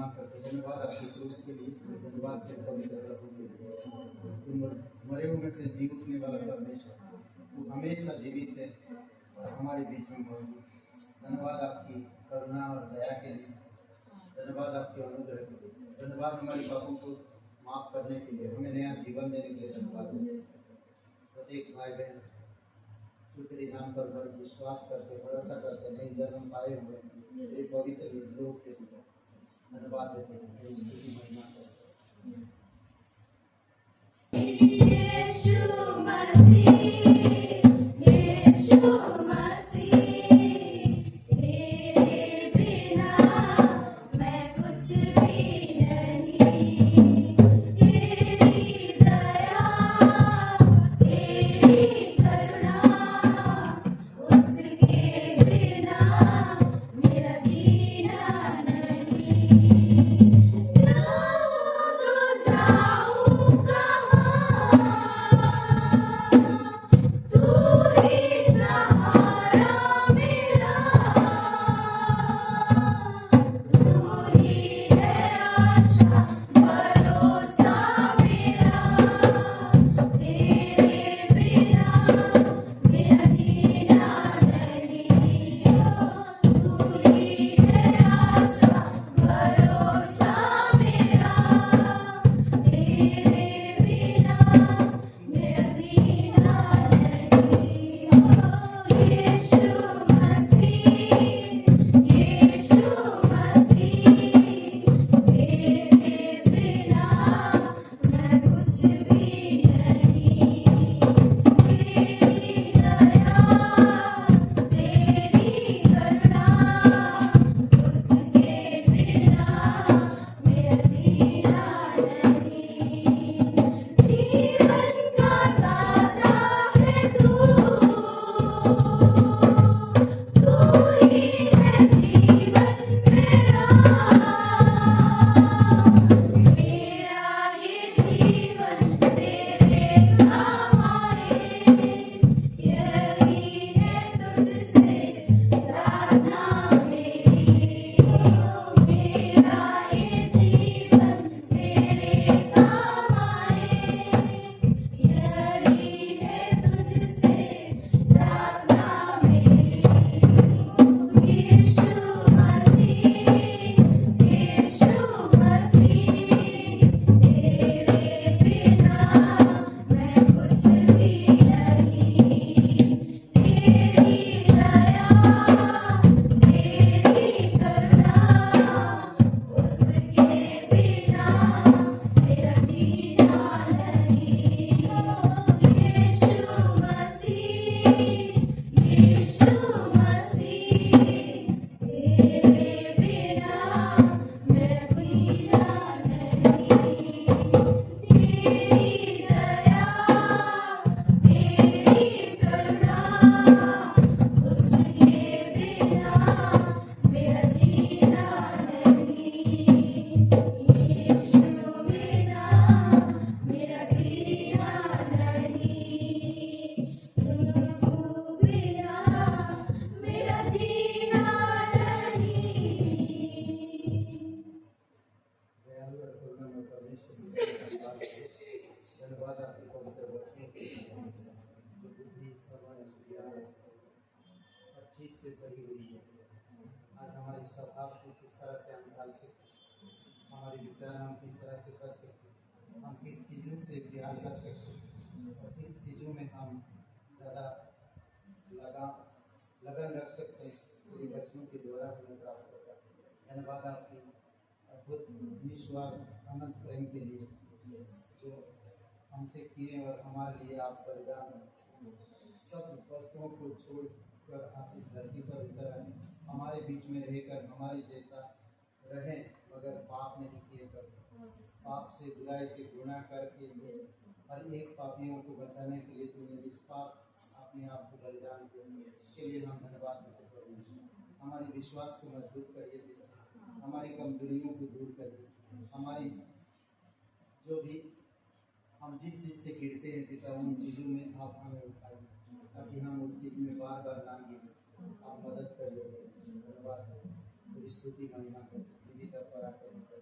महिमा करते हैं। धन्यवाद आपके क्रूस के लिए, धन्यवाद के पवित्र प्रभु के लिए। तुम मरे हुए में से जी उठने वाला परमेश्वर, तू हमेशा जीवित है और हमारे बीच में मौजूद। धन्यवाद आपकी करुणा और दया के लिए, धन्यवाद आपके अनुग्रह के लिए, धन्यवाद हमारे पापों को माफ करने के लिए, हमें नया जीवन देने के लिए धन्यवाद। प्रत्येक भाई बहन जो तेरे नाम पर विश्वास करते, भरोसा करते, नई जन्म पाए हुए तेरे पवित्र लोग के लिए धन्यवाद देते हैं, तेरी स्तुति महिमा करते हैं। यीशु मसीह, यीशु मसीह, तेरे बिना मैं कुछ भी नहीं। तेरी दया, तेरी करुणा, उसके बिना मेरा जीना नहीं। जाऊँ तो जाऊँ कहाँ, तू ही सहारा मेरा, तू ही है आशा भरोसा मेरा। तेरे बिना मेरा जीना नहीं। तू ही है आशा भरोसा मेरा। तेरे बिना मेरा जीना नहीं। यीशु मसीह, यीशु मसीह, तेरे बिना मैं कुछ भी नहीं। तेरी दया, तेरी करुणा, उसके बिना मेरा जीना नहीं। जीवन का दाता है तू, तू ही है जीवन मेरा। मेरा ये जीवन तेरे काम आए, यही है तुझसे प्रार्थना मेरी। मेरा ये जीवन तेरे काम आए, यही है तुझसे प्रार्थना मेरी। यीशु मसीह, यीशु मसीह, तेरे बिना मैं कुछ भी नहीं। तेरी दया, तेरी करुणा, उसके बिना मेरा जीना नहीं। यीशु मसीह, यीशु मसीह, तेरे बिना मेरा जीना नहीं। तेरी दया, तेरी करुणा, उसके बिना मेरा जीना नहीं। यीशु बिना मेरा जीना नहीं। प्रभु बिना मेरा जीना नहीं। दयालु और करुणामय परमेश्वर की धन्यवाद आपके पवित्र वचनों के लिए, जो बुद्धि, समझ, ज्ञान हर चीज से भरी हुई है। आज हमारी स्वभाव को किस तरह से हम ढाल सकते, हमारे विचार हम किस तरह से कर सकते, हम किस चीज़ों से प्यार कर सकते और किस चीज़ों में हम ज़्यादा लगन रख सकते हैं, तेरे वचनों के द्वारा हमें प्राप्त होता है। धन्यवाद आपकी अद्भुत निस्वार्थ अनंत प्रेम के लिए, जो हमसे किए और हमारे लिए आप बलिदान सब वस्तुओं को छोड़कर आप इस धरती पर उतर आए, हमारे बीच में रहकर हमारे जैसा रहें, मगर पाप नहीं किए कर, पाप से, बुराई से घृणा करके हर एक पापियों को बचाने के लिए तूने निष्पाप अपने आप को बलिदान किया। इसके लिए हम धन्यवाद देते परमेश्वर। हमारे विश्वास को मजबूत करिए पिता, हमारी कमजोरियों को दूर करिए, हमारी जो भी हम जिस चीज़ से गिरते हैं पिता, उन चीज़ों में आप हमें उठाइए ताकि हम उस चीज़ में बार बार ना गिरे। आप मदद करिए। धन्यवाद, स्तुति महिमा करिए।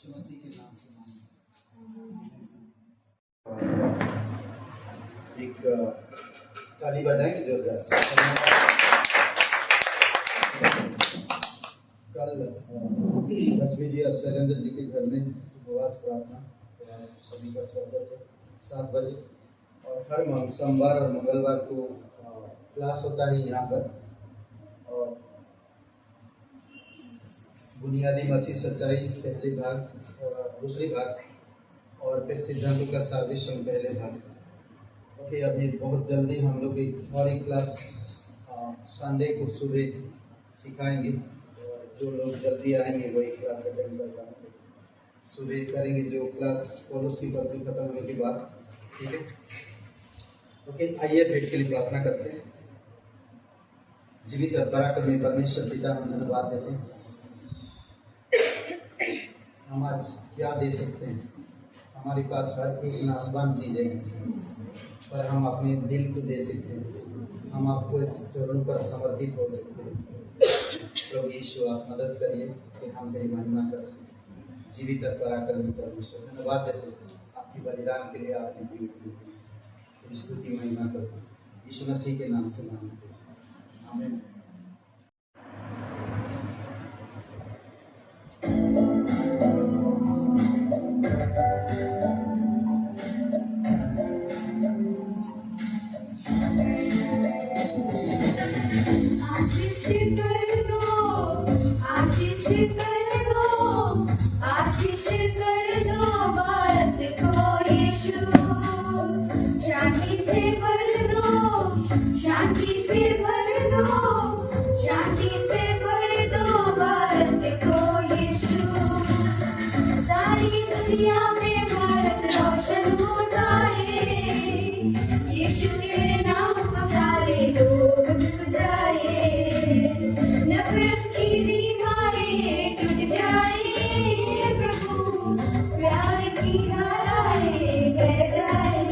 यीशु मसीह के नाम से मांगते हैं। एक ताली बजाएंगे जोरदार से। कल लक्ष्मी जी और शैलेंद्र जी के घर में उपवास प्रार्थना सभी का स्वागत है 7 बजे, और हर सोमवार और मंगलवार को क्लास होता है यहाँ पर, और बुनियादी मसीह सच्चाई पहले भाग और दूसरी भाग, और फिर सिद्धांतों का सर्वेक्षण पहले भाग। ओके, अभी बहुत जल्दी हम लोग एक और एक क्लास संडे को सुबह सिखाएंगे, और जो लोग जल्दी आएंगे वही क्लास अटेंड कर पाएंगे। सुबह करेंगे जो क्लास कोलोस की पत्री खत्म होने के बाद, ठीक है। ओके, आइए भेंट के लिए प्रार्थना करते हैं। जीवित और पराक्रमी परमेश्वर पिता, हम धन्यवाद देते हैं। हम आज क्या दे सकते हैं? हमारे पास हर एक नासवान चीज़ें हैं, पर हम अपने दिल को दे सकते हैं। हम आपको इस चरणों पर समर्पित हो सकते हैं। प्रभु यीशु, आप मदद करिए कि हम तेरी महिमा कर सकें। जीवित और पराक्रमी परमेश्वर, धन्यवाद देते हैं आपकी बलिदान के लिए, आपके जीवित की स्तुति महिमा करते हैं। यीशु मसीह के नाम से मांगते हैं, आमीन। आशीष कर दो, आशीष कर दो, आशीष कर दो भारत को यीशु। शांति से भर दो, शांति से भर दो, शांति से भर दो भारत को यीशु। सारी दुनिया में भारत रोशन हो जाए, यीशु तेरे नाम को सारे लोग झुक जाए। नफरत की दीवारें टूट जाए, प्रभु प्यार की धाराएं बह जाए।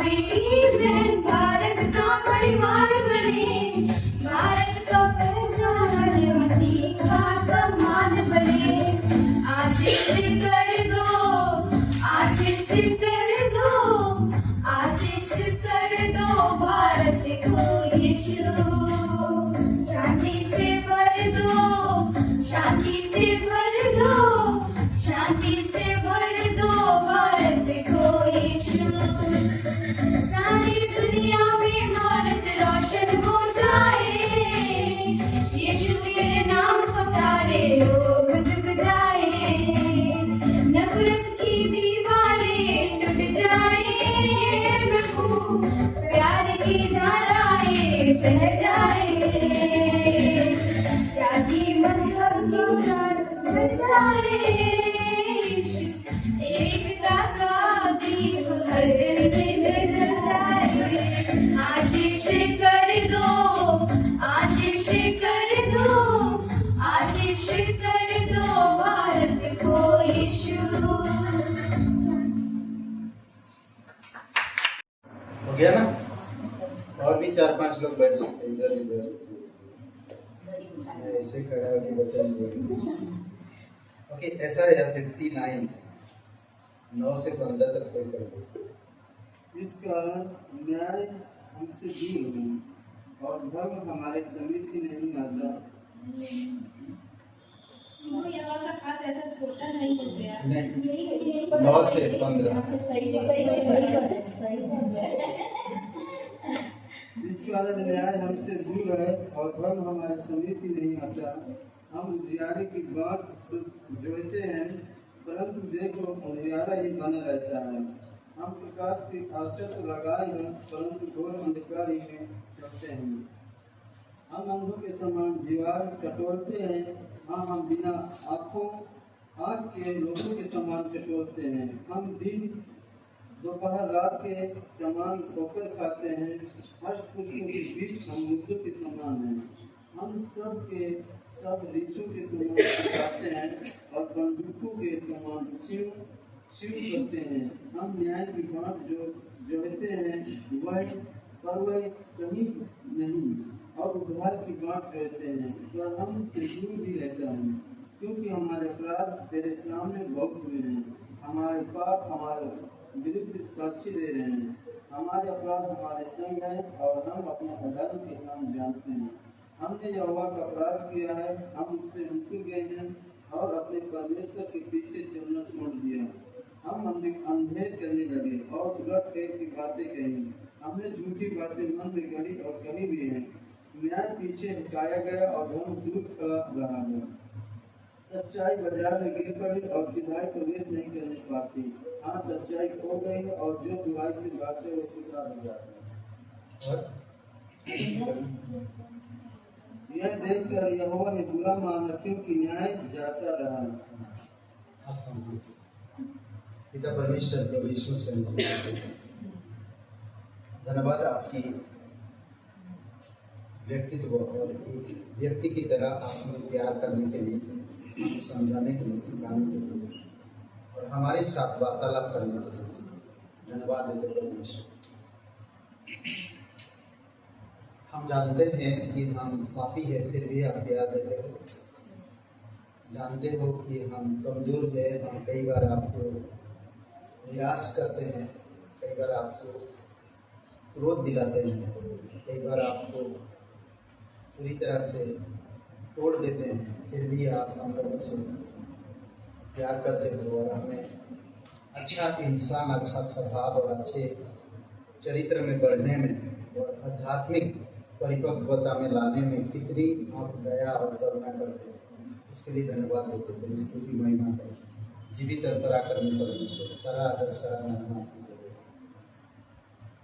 बेटी बहन भारत का परिवार बने, भारत का पहचान मसीह का सम्मान बने। आशीष कर दो, आशीष कर दो, आशीष कर दो भारत को यीशु। शांति से भर दो, शांति से भर दो, शांति से भर दो भारत को यीशु। सारी दुनिया में भारत रोशन हो जाए, यीशु के नाम को सारे लोग झुक जाए। नफरत की दीवारें टूट जाए, प्रभु प्यार की धाराएं बह जाए। जाति मजहब की लड़ बढ़ जाए, एकता का दीप हर दिल में जल जाए। आशीष कर दो, आशीष कर दो, आशीष कर दो भारत को यीशु। हो गया ना? और भी 4-5 लोग बैठ सकते हैं इधर इधर। ऐसे खड़ा होकर वचन बोलेंगे। ओके, ऐसा है 59 9 से 15 तक कोई कर दो। इस कारण न्याय हमसे दूर हो और धर्म हमारे समीप ही नहीं आता। यहाँ का खास ऐसा छोटा नहीं हो गया। नहीं, 9 से 15। इस कारण न्याय हमसे दूर है और धर्म हमारे समीप ही नहीं आता। हम उजियारे की बात जोड़ते हैं, परंतु देखो अंधियारा ही बना रहता है। हम प्रकाश की आशा तो लगाए हैं, परंतु घोर अंधकार ही में चलते हैं। हम अंधों के समान दीवार टटोलते हैं, हम बिना आँख के लोगों के समान टटोलते हैं। हम दिन दोपहर रात के समान ठोकर खाते हैं, अष्टपुष्पों के बीच हम मुद्दों के समान हैं। हम सब के सब ऋषियों के समान खाते हैं और बंदूकों के समान शिव करते हैं। हम न्याय की बात जो जोड़ते हैं वह कहीं नहीं, और उद्धार की बात जोड़ते हैं पर हम से दूर भी रहता है, क्योंकि हमारे अपराध तेरे सामने बहुत हुए हैं। हमारे पाप हमारे विरुद्ध साक्षी दे रहे हैं। हमारे अपराध हमारे संग हैं और हम अपने अधर्म के काम जानते हैं। हमने यहोवा का अपराध किया है, हम उससे मुकर गए हैं और अपने परमेश्वर के पीछे चलना छोड़ दिया। हम अंधेर करने लगे और उलट फेर की बातें कही। हमने झूठी बातें मन में गढ़ी और कही भी हैं। न्याय पीछे हटाया गया और धर्म दूर खड़ा रहा गया। सच्चाई बाजार में गिर पड़ी और सिधाई प्रवेश नहीं करने पाती। हाँ, सच्चाई खो गई और जो बुराई से भागते हुए स्वीकार हो जाते हैं। यह देखकर यहोवा ने बुरा माना, क्योंकि न्याय जाता रहा। पिता परमेश्वर प्रभु यीशु से धन्यवाद आपकी व्यक्तित्व और व्यक्ति की तरह आपने प्यार करने के लिए, समझाने के लिए, सिखाने के लिए और हमारे साथ वार्तालाप करने के लिए धन्यवाद देते परमेश्वर। हम जानते हैं कि हम पापी हैं, फिर भी आप प्यार देते हो। जानते हो कि हम कमजोर हैं, हम कई बार आपको निराश करते हैं, कई बार आपको क्रोध दिलाते हैं, कई बार आपको पूरी तरह से तोड़ देते हैं, फिर भी आप हम लोगों से प्यार करते हो और हमें अच्छा इंसान, अच्छा स्वभाव और अच्छे चरित्र में बढ़ने में और आध्यात्मिक परिपक्वता में लाने में कितनी आप दया और करुणा करते हैं। इसके लिए धन्यवाद देते हैं। स्तुति महिमा करें, जीवित और पराक्रमी परमेश्वर, सारा आदर सारा महिमा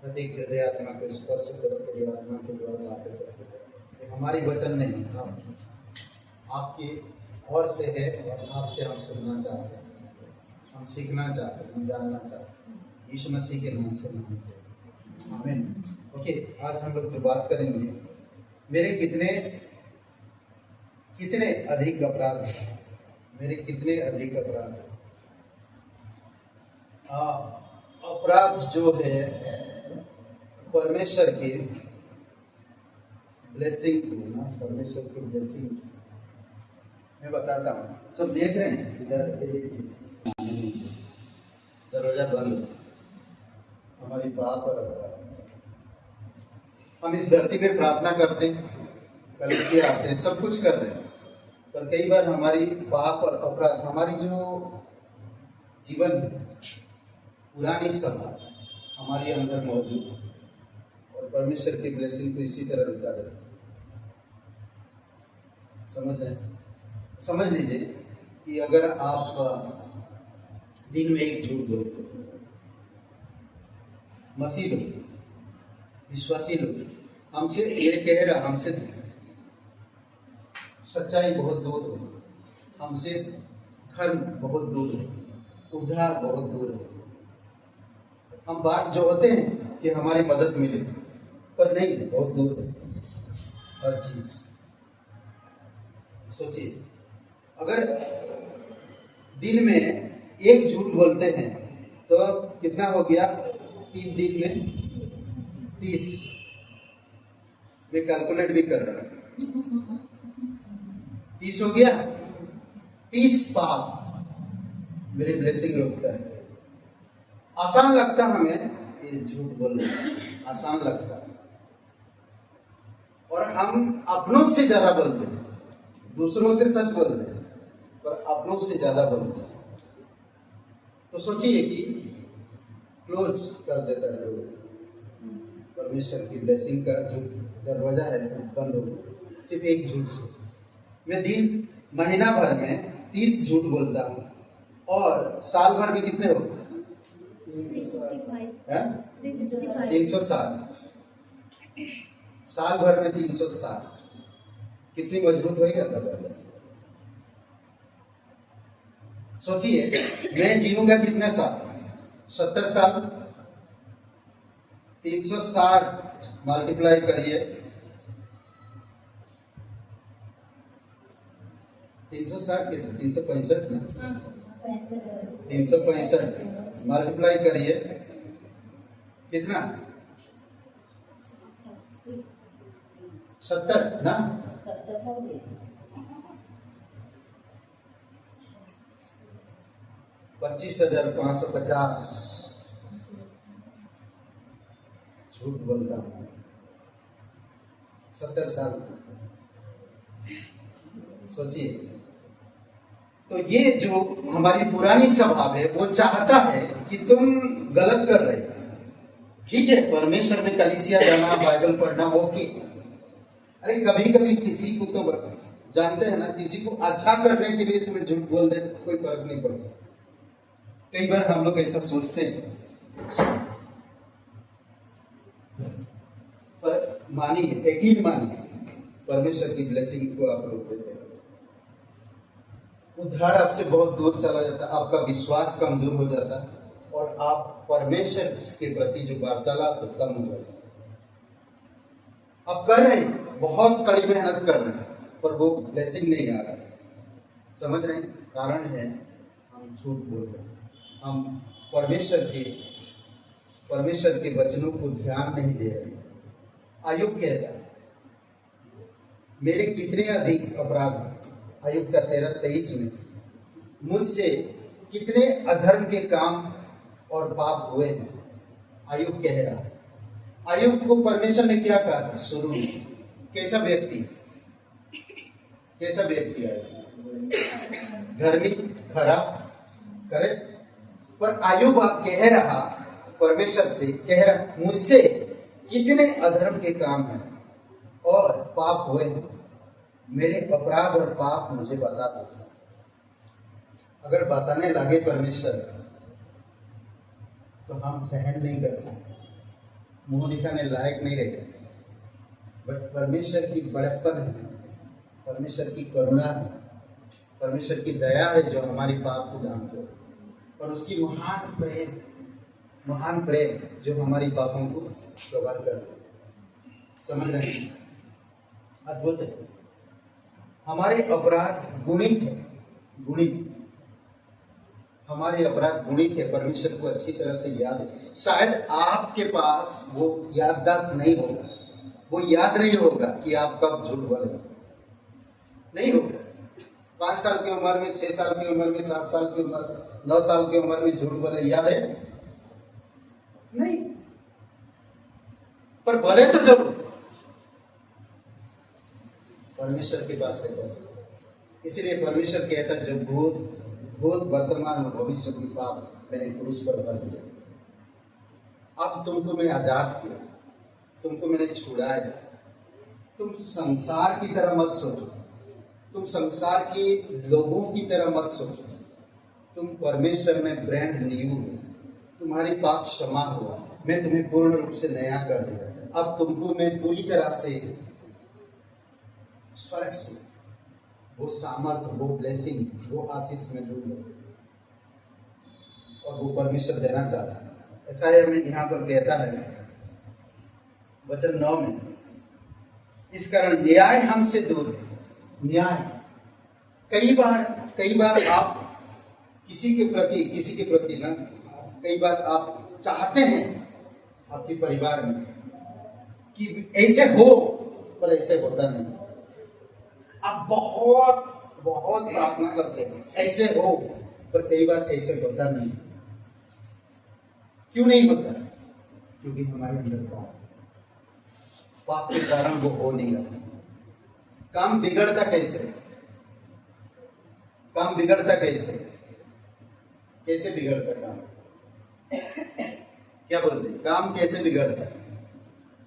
प्रत्येक हृदय आत्मा को स्पर्श करो, तेरी आत्मा के द्वारा आप करते। हमारी वचन नहीं, आपके और से है और आपसे हम सुनना चाहते हैं, हम सीखना चाहते हैं, हम जानना चाहते हैं। यीशु मसीह के नाम से मांगते हैं, आमीन। ओके, आज हम लोग जो बात करेंगे, मेरे कितने अधिक अपराध हैं, मेरे कितने अधिक अपराध हैं। अपराध जो है परमेश्वर की ब्लेसिंग को ना, परमेश्वर की ब्लेसिंग मैं बताता हूँ। सब देख रहे हैं इधर दरवाजा बंद, हमारी बात और हम इस धरती पे प्रार्थना करते हैं, कलीसिया आते हैं, सब कुछ कर रहे हैं, पर कई बार हमारी पाप और अपराध, हमारी जो जीवन पुरानी सभा हमारे अंदर मौजूद है और परमेश्वर की ब्लेसिंग को इसी तरह रुका देते हैं। समझ रहे हैं? समझ लीजिए कि अगर आप दिन में एक झूठ बोलते, मसीह लोग, विश्वासी लोग हमसे ये कह रहा, हमसे सच्चाई बहुत दूर है, हमसे धर्म बहुत दूर है, उद्धार बहुत दूर है। हम बात जो होते हैं कि हमारी मदद मिले, पर नहीं, बहुत दूर है हर चीज। सोचिए, अगर दिन में एक झूठ बोलते हैं तो कितना हो गया? 30 दिन में 30। मैं कैलकुलेट भी कर रहा हूं, 30 हो गया। 30 पाप मेरी ब्लेसिंग रोकता है। आसान लगता हमें ये झूठ बोलना, आसान लगता है, और हम अपनों से ज्यादा बोलते हैं। दूसरों से सच बोलते हैं पर अपनों से ज्यादा बोलते हैं। तो सोचिए कि क्लोज कर देता है परमेश्वर की ब्लेसिंग का जो दरवाजा है बंद हो गया सिर्फ एक झूठ से। मैं दिन महीना भर में 30 झूठ बोलता हूँ और साल भर में कितने होते? 360। साल भर में 360। कितनी मजबूत होएगा दरवाजा? सोचिए, मैं जीऊंगा कितने साल? 70 साल। 360 मल्टीप्लाई करिए, 360 के 365 ना, 365 मल्टीप्लाई करिए, कितना? 70 ना। 25,550 झूठ बोलता हूँ 70 साल। सोचिए, तो ये जो हमारी पुरानी स्वभाव है वो चाहता है कि तुम गलत कर रहे हो। ठीक है, परमेश्वर में कलीसिया जाना, बाइबल पढ़ना, ओके। अरे कभी कभी किसी को तो जानते हैं ना, किसी को अच्छा करने के लिए तुम्हें झूठ बोल दे, कोई फर्क नहीं पड़ता। कई बार हम लोग ऐसा सोचते हैं, पर मानिए, यकीन मानिए, परमेश्वर की ब्लेसिंग को आप लोग देते हैं, उद्धार आपसे बहुत दूर चला जाता, आपका विश्वास कमजोर हो जाता और आप परमेश्वर के प्रति जो वार्तालाप कम हो जाता। आप कर रहे हैं, बहुत कड़ी मेहनत कर रहे हैं, पर वो ब्लेसिंग नहीं आ रहा है। समझ रहे हैं? कारण है हम झूठ बोल रहे हैं, हम परमेश्वर के वचनों को ध्यान नहीं दे रहे। आयुब कहता है, मेरे कितने अधिक अपराध, आयुब का 13:23 में, मुझसे कितने अधर्म के काम और पाप हुए हैं। आयुब कह रहा है। आयुब को परमेश्वर ने क्या कहा शुरू में? कैसा व्यक्ति है? धर्मी, खराब, करेक्ट। पर आयुब कह रहा, परमेश्वर से कह रहा, मुझसे कितने अधर्म के काम हैं और पाप हुए हैं। मेरे अपराध और पाप मुझे बता दो। अगर बताने लगे परमेश्वर तो हम सहन नहीं कर सकते, मुंह दिखाने लायक नहीं रहे। बट परमेश्वर की बड़प्पन है, परमेश्वर की करुणा है, परमेश्वर की दया है जो हमारी पाप को जानते हो, और उसकी महान प्रेम जो हमारी पापों को कवर कर दे। समझ रहे हैं? अद्भुत है। हमारे अपराध गुणित है, गुणित। हमारे अपराध गुणित है, परमेश्वर को अच्छी तरह से याद है। शायद आपके पास वो याददाश्त नहीं होगा, वो याद नहीं होगा कि आप कब झूठ बोले, नहीं होगा। 5 साल की उम्र में, 6 साल की उम्र में, 7 साल की उम्र, 9 साल की उम्र में झूठ बोले, याद है? नहीं, पर बोले तो जरूर। परमेश्वर के पास रहता है, इसलिए परमेश्वर कहता है जो भूत वर्तमान और भविष्य की पाप मैंने क्रूस पर भर दिया। अब तुमको मैं आजाद किया, तुमको मैंने छुड़ाया। तुम संसार की तरह मत सोचो, तुम संसार के लोगों की तरह मत सोचो। तुम परमेश्वर में ब्रांड न्यू हो, तुम्हारी पाप क्षमा हुआ, मैं तुम्हें पूर्ण रूप से नया कर दिया। अब तुमको मैं पूरी तरह से स्वर्ग से वो सामर्थ, वो ब्लेसिंग, वो आशीष में दूंगा, और वो परमेश्वर देना चाहता है। ऐसा है, हमें यहाँ पर कहता है वचन 9 में, इस कारण न्याय हमसे दूर है। न्याय कई बार आप किसी के प्रति ना, कई बार आप चाहते हैं आपके परिवार में कि ऐसे हो, पर ऐसे होता नहीं। आप बहुत प्रार्थना करते हैं ऐसे हो, पर कई बार ऐसे होता नहीं। क्यों नहीं होता? क्योंकि हमारे अंदर पाप के कारण वो हो नहीं रहा। काम बिगड़ता कैसे? काम बिगड़ता कैसे? कैसे बिगड़ता काम? क्या बोलते हैं? काम कैसे बिगड़ता है?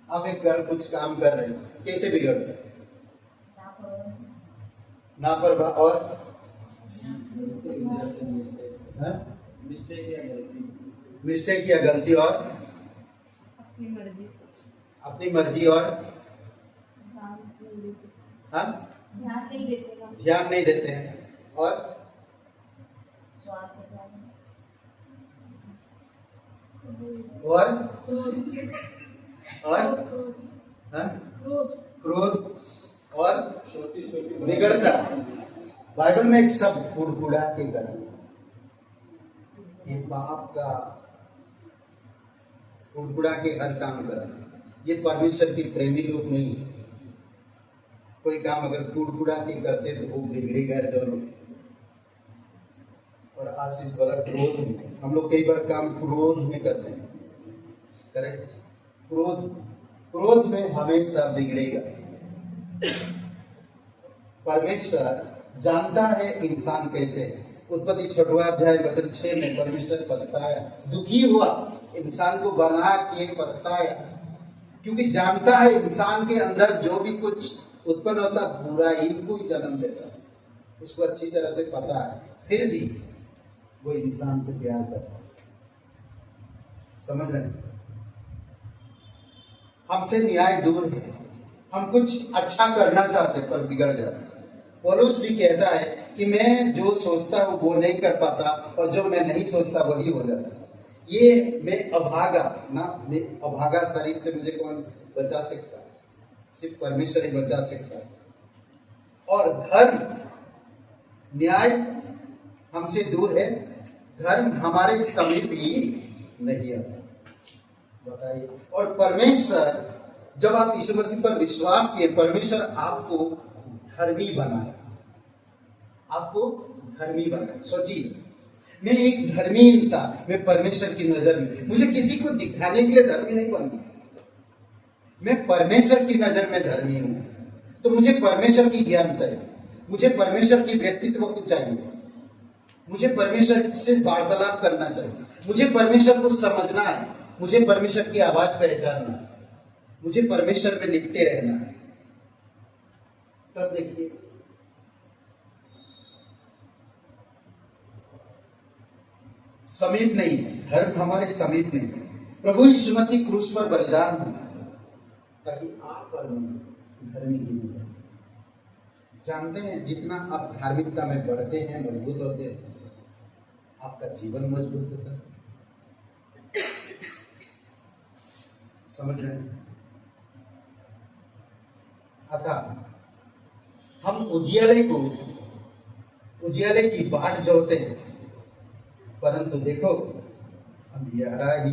आप एक कुछ काम कर रहे हैं, कैसे बिगड़ता है? नापरवाह और मिस्टेक या गलती और अपनी मर्जी और हाँ ध्यान नहीं देते हैं और हाँ? क्रोध और बिगड़ता। बाइबल में एक शब्द कुड़कुड़ा के करना, ये पाप का कुड़कुड़ा के हर काम करना, ये परमेश्वर के प्रेमी लोग नहीं। कोई काम अगर कुड़कुड़ा के करते तो वो बिगड़ेगा जरूर। और आशीष वाला क्रोध में, हम लोग कई बार काम क्रोध में करते हैं, करेक्ट? क्रोध में हमेशा बिगड़ेगा। परमेश्वर जानता है इंसान कैसे। उत्पत्ति 6वां अध्याय वचन 6 में परमेश्वर पछताया, दुखी हुआ, इंसान को बना के पछताया, क्योंकि जानता है इंसान के अंदर जो भी कुछ उत्पन्न होता बुरा ही को ही जन्म देता, उसको अच्छी तरह से पता है, फिर भी वो इंसान से प्यार करता है। समझ रहे हैं? हमसे न्याय दूर है, हम कुछ अच्छा करना चाहते पर बिगड़ जाते। पौलुस भी कहता है कि मैं जो सोचता हूं वो नहीं कर पाता, और जो मैं नहीं सोचता वही हो जाता। ये मैं अभागा शरीर से मुझे कौन बचा सकता? सिर्फ परमेश्वर ही बचा सकता है। और धर्म, न्याय हमसे दूर है, धर्म हमारे समीप ही नहीं आता। बताइए। और परमेश्वर, जब आप यीशु मसीह पर विश्वास किए, परमेश्वर आपको धर्मी बनाए, आपको धर्मी बनाए। सोचिए, मैं एक धर्मी इंसान, मैं परमेश्वर की नजर में, मुझे किसी को दिखाने के लिए धर्मी नहीं बनना, मैं परमेश्वर की नजर में धर्मी हूं। तो मुझे परमेश्वर की ज्ञान चाहिए, मुझे परमेश्वर की व्यक्तित्व को चाहिए, मुझे परमेश्वर से वार्तालाप करना चाहिए, मुझे परमेश्वर को समझना है, मुझे परमेश्वर की आवाज पहचानना है, मुझे परमेश्वर में लिपटे रहना है। तब देखिए, समीप नहीं है, धर्म हमारे समीप नहीं है। प्रभु यीशु मसीह क्रूस पर बलिदान हुआ ताकि आप पर धर्मी नहीं जाए। जानते हैं, जितना आप धार्मिकता में बढ़ते हैं, मजबूत होते हैं, आपका जीवन मजबूत होता है। समझ रहे हैं? अतः हम उजियाले की बाट जोते हैं, परंतु देखो अंधियारा ही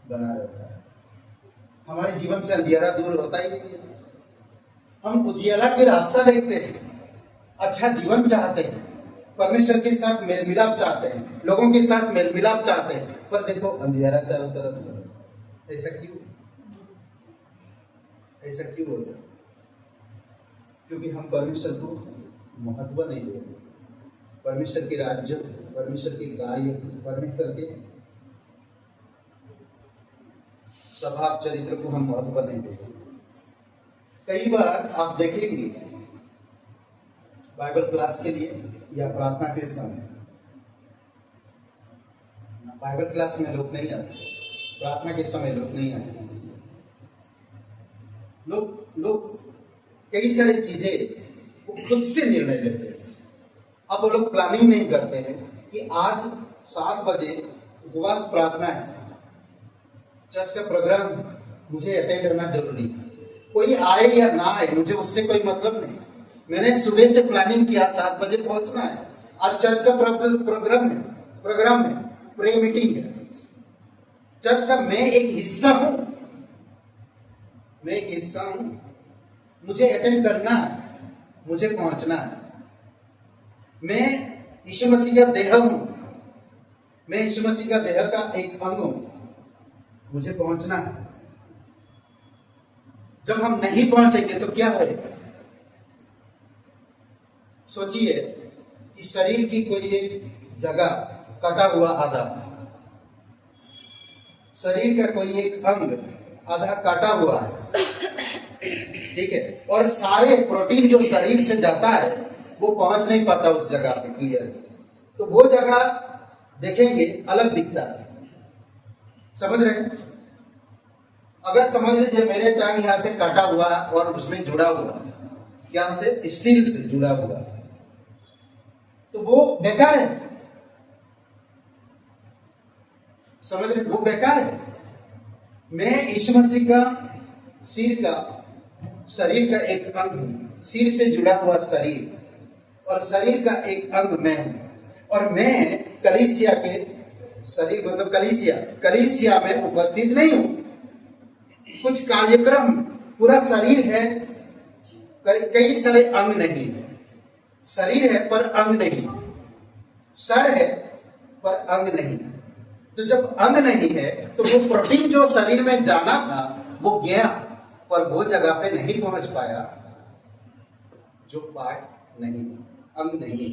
बना रहता है। हमारे जीवन से अंधियारा दूर होता ही नहीं है। हम उजियाला के रास्ता देखते हैं, अच्छा जीवन चाहते हैं, परमेश्वर के साथ मेल मिलाप चाहते हैं, लोगों के साथ मेल मिलाप चाहते हैं, पर देखो अंधियारा चारों तरफ। ऐसा क्यों? ऐसा क्यों हो रहा है? क्योंकि हम परमेश्वर को महत्व नहीं दे रहे। परमेश्वर के राज्य, परमेश्वर के कार्य, परमेश्वर के स्वभाव चरित्र को हम महत्व नहीं देते। कई बार आप देखेंगे बाइबल क्लास के लिए या प्रार्थना के समय, बाइबल क्लास में लोग नहीं आते, प्रार्थना के समय लोग नहीं आते। लोग कई सारी चीजें खुद से निर्णय लेते हैं। अब वो लोग प्लानिंग नहीं करते हैं कि आज 7 बजे उपवास प्रार्थना है, चर्च का प्रोग्राम मुझे अटेंड करना जरूरी है। कोई आए या ना आए मुझे उससे कोई मतलब नहीं। मैंने सुबह से प्लानिंग किया 7 बजे पहुंचना है, आज चर्च का प्रोग्राम है, प्रे मीटिंग है, चर्च का मैं एक हिस्सा हूं, मुझे अटेंड करना है, मुझे पहुंचना है। मैं यीशु मसीह का देह हूं, मैं यीशु मसीह का देह का एक अंग हूं, मुझे पहुंचना है। जब हम नहीं पहुंचेंगे तो क्या है? सोचिए कि शरीर की कोई एक जगह कटा हुआ आधा, शरीर का कोई एक अंग आधा काटा हुआ है, ठीक है, और सारे प्रोटीन जो शरीर से जाता है वो पहुंच नहीं पाता उस जगह पे क्लियर, तो वो जगह देखेंगे अलग दिखता है। समझ रहे हैं? अगर समझ लीजिए मेरे टांग यहां से काटा हुआ और उसमें जुड़ा हुआ, यहां से स्टील से जुड़ा हुआ, तो वो बेकार है। समझ रहे? वो बेकार है। मैं यीशु मसीह का सिर का, शरीर का एक अंग हूं, सिर से जुड़ा हुआ शरीर, और शरीर का एक अंग मैं हूं, और मैं कलीसिया के शरीर मतलब कलीसिया में उपस्थित नहीं हूं। कुछ कार्यक्रम, पूरा शरीर है, कई सारे अंग नहीं है। शरीर है पर अंग नहीं, सर है पर अंग नहीं। तो जब अंग नहीं है तो वो प्रोटीन जो शरीर में जाना था वो गया, पर वो जगह पे नहीं पहुंच पाया जो पार्ट नहीं, अंग नहीं।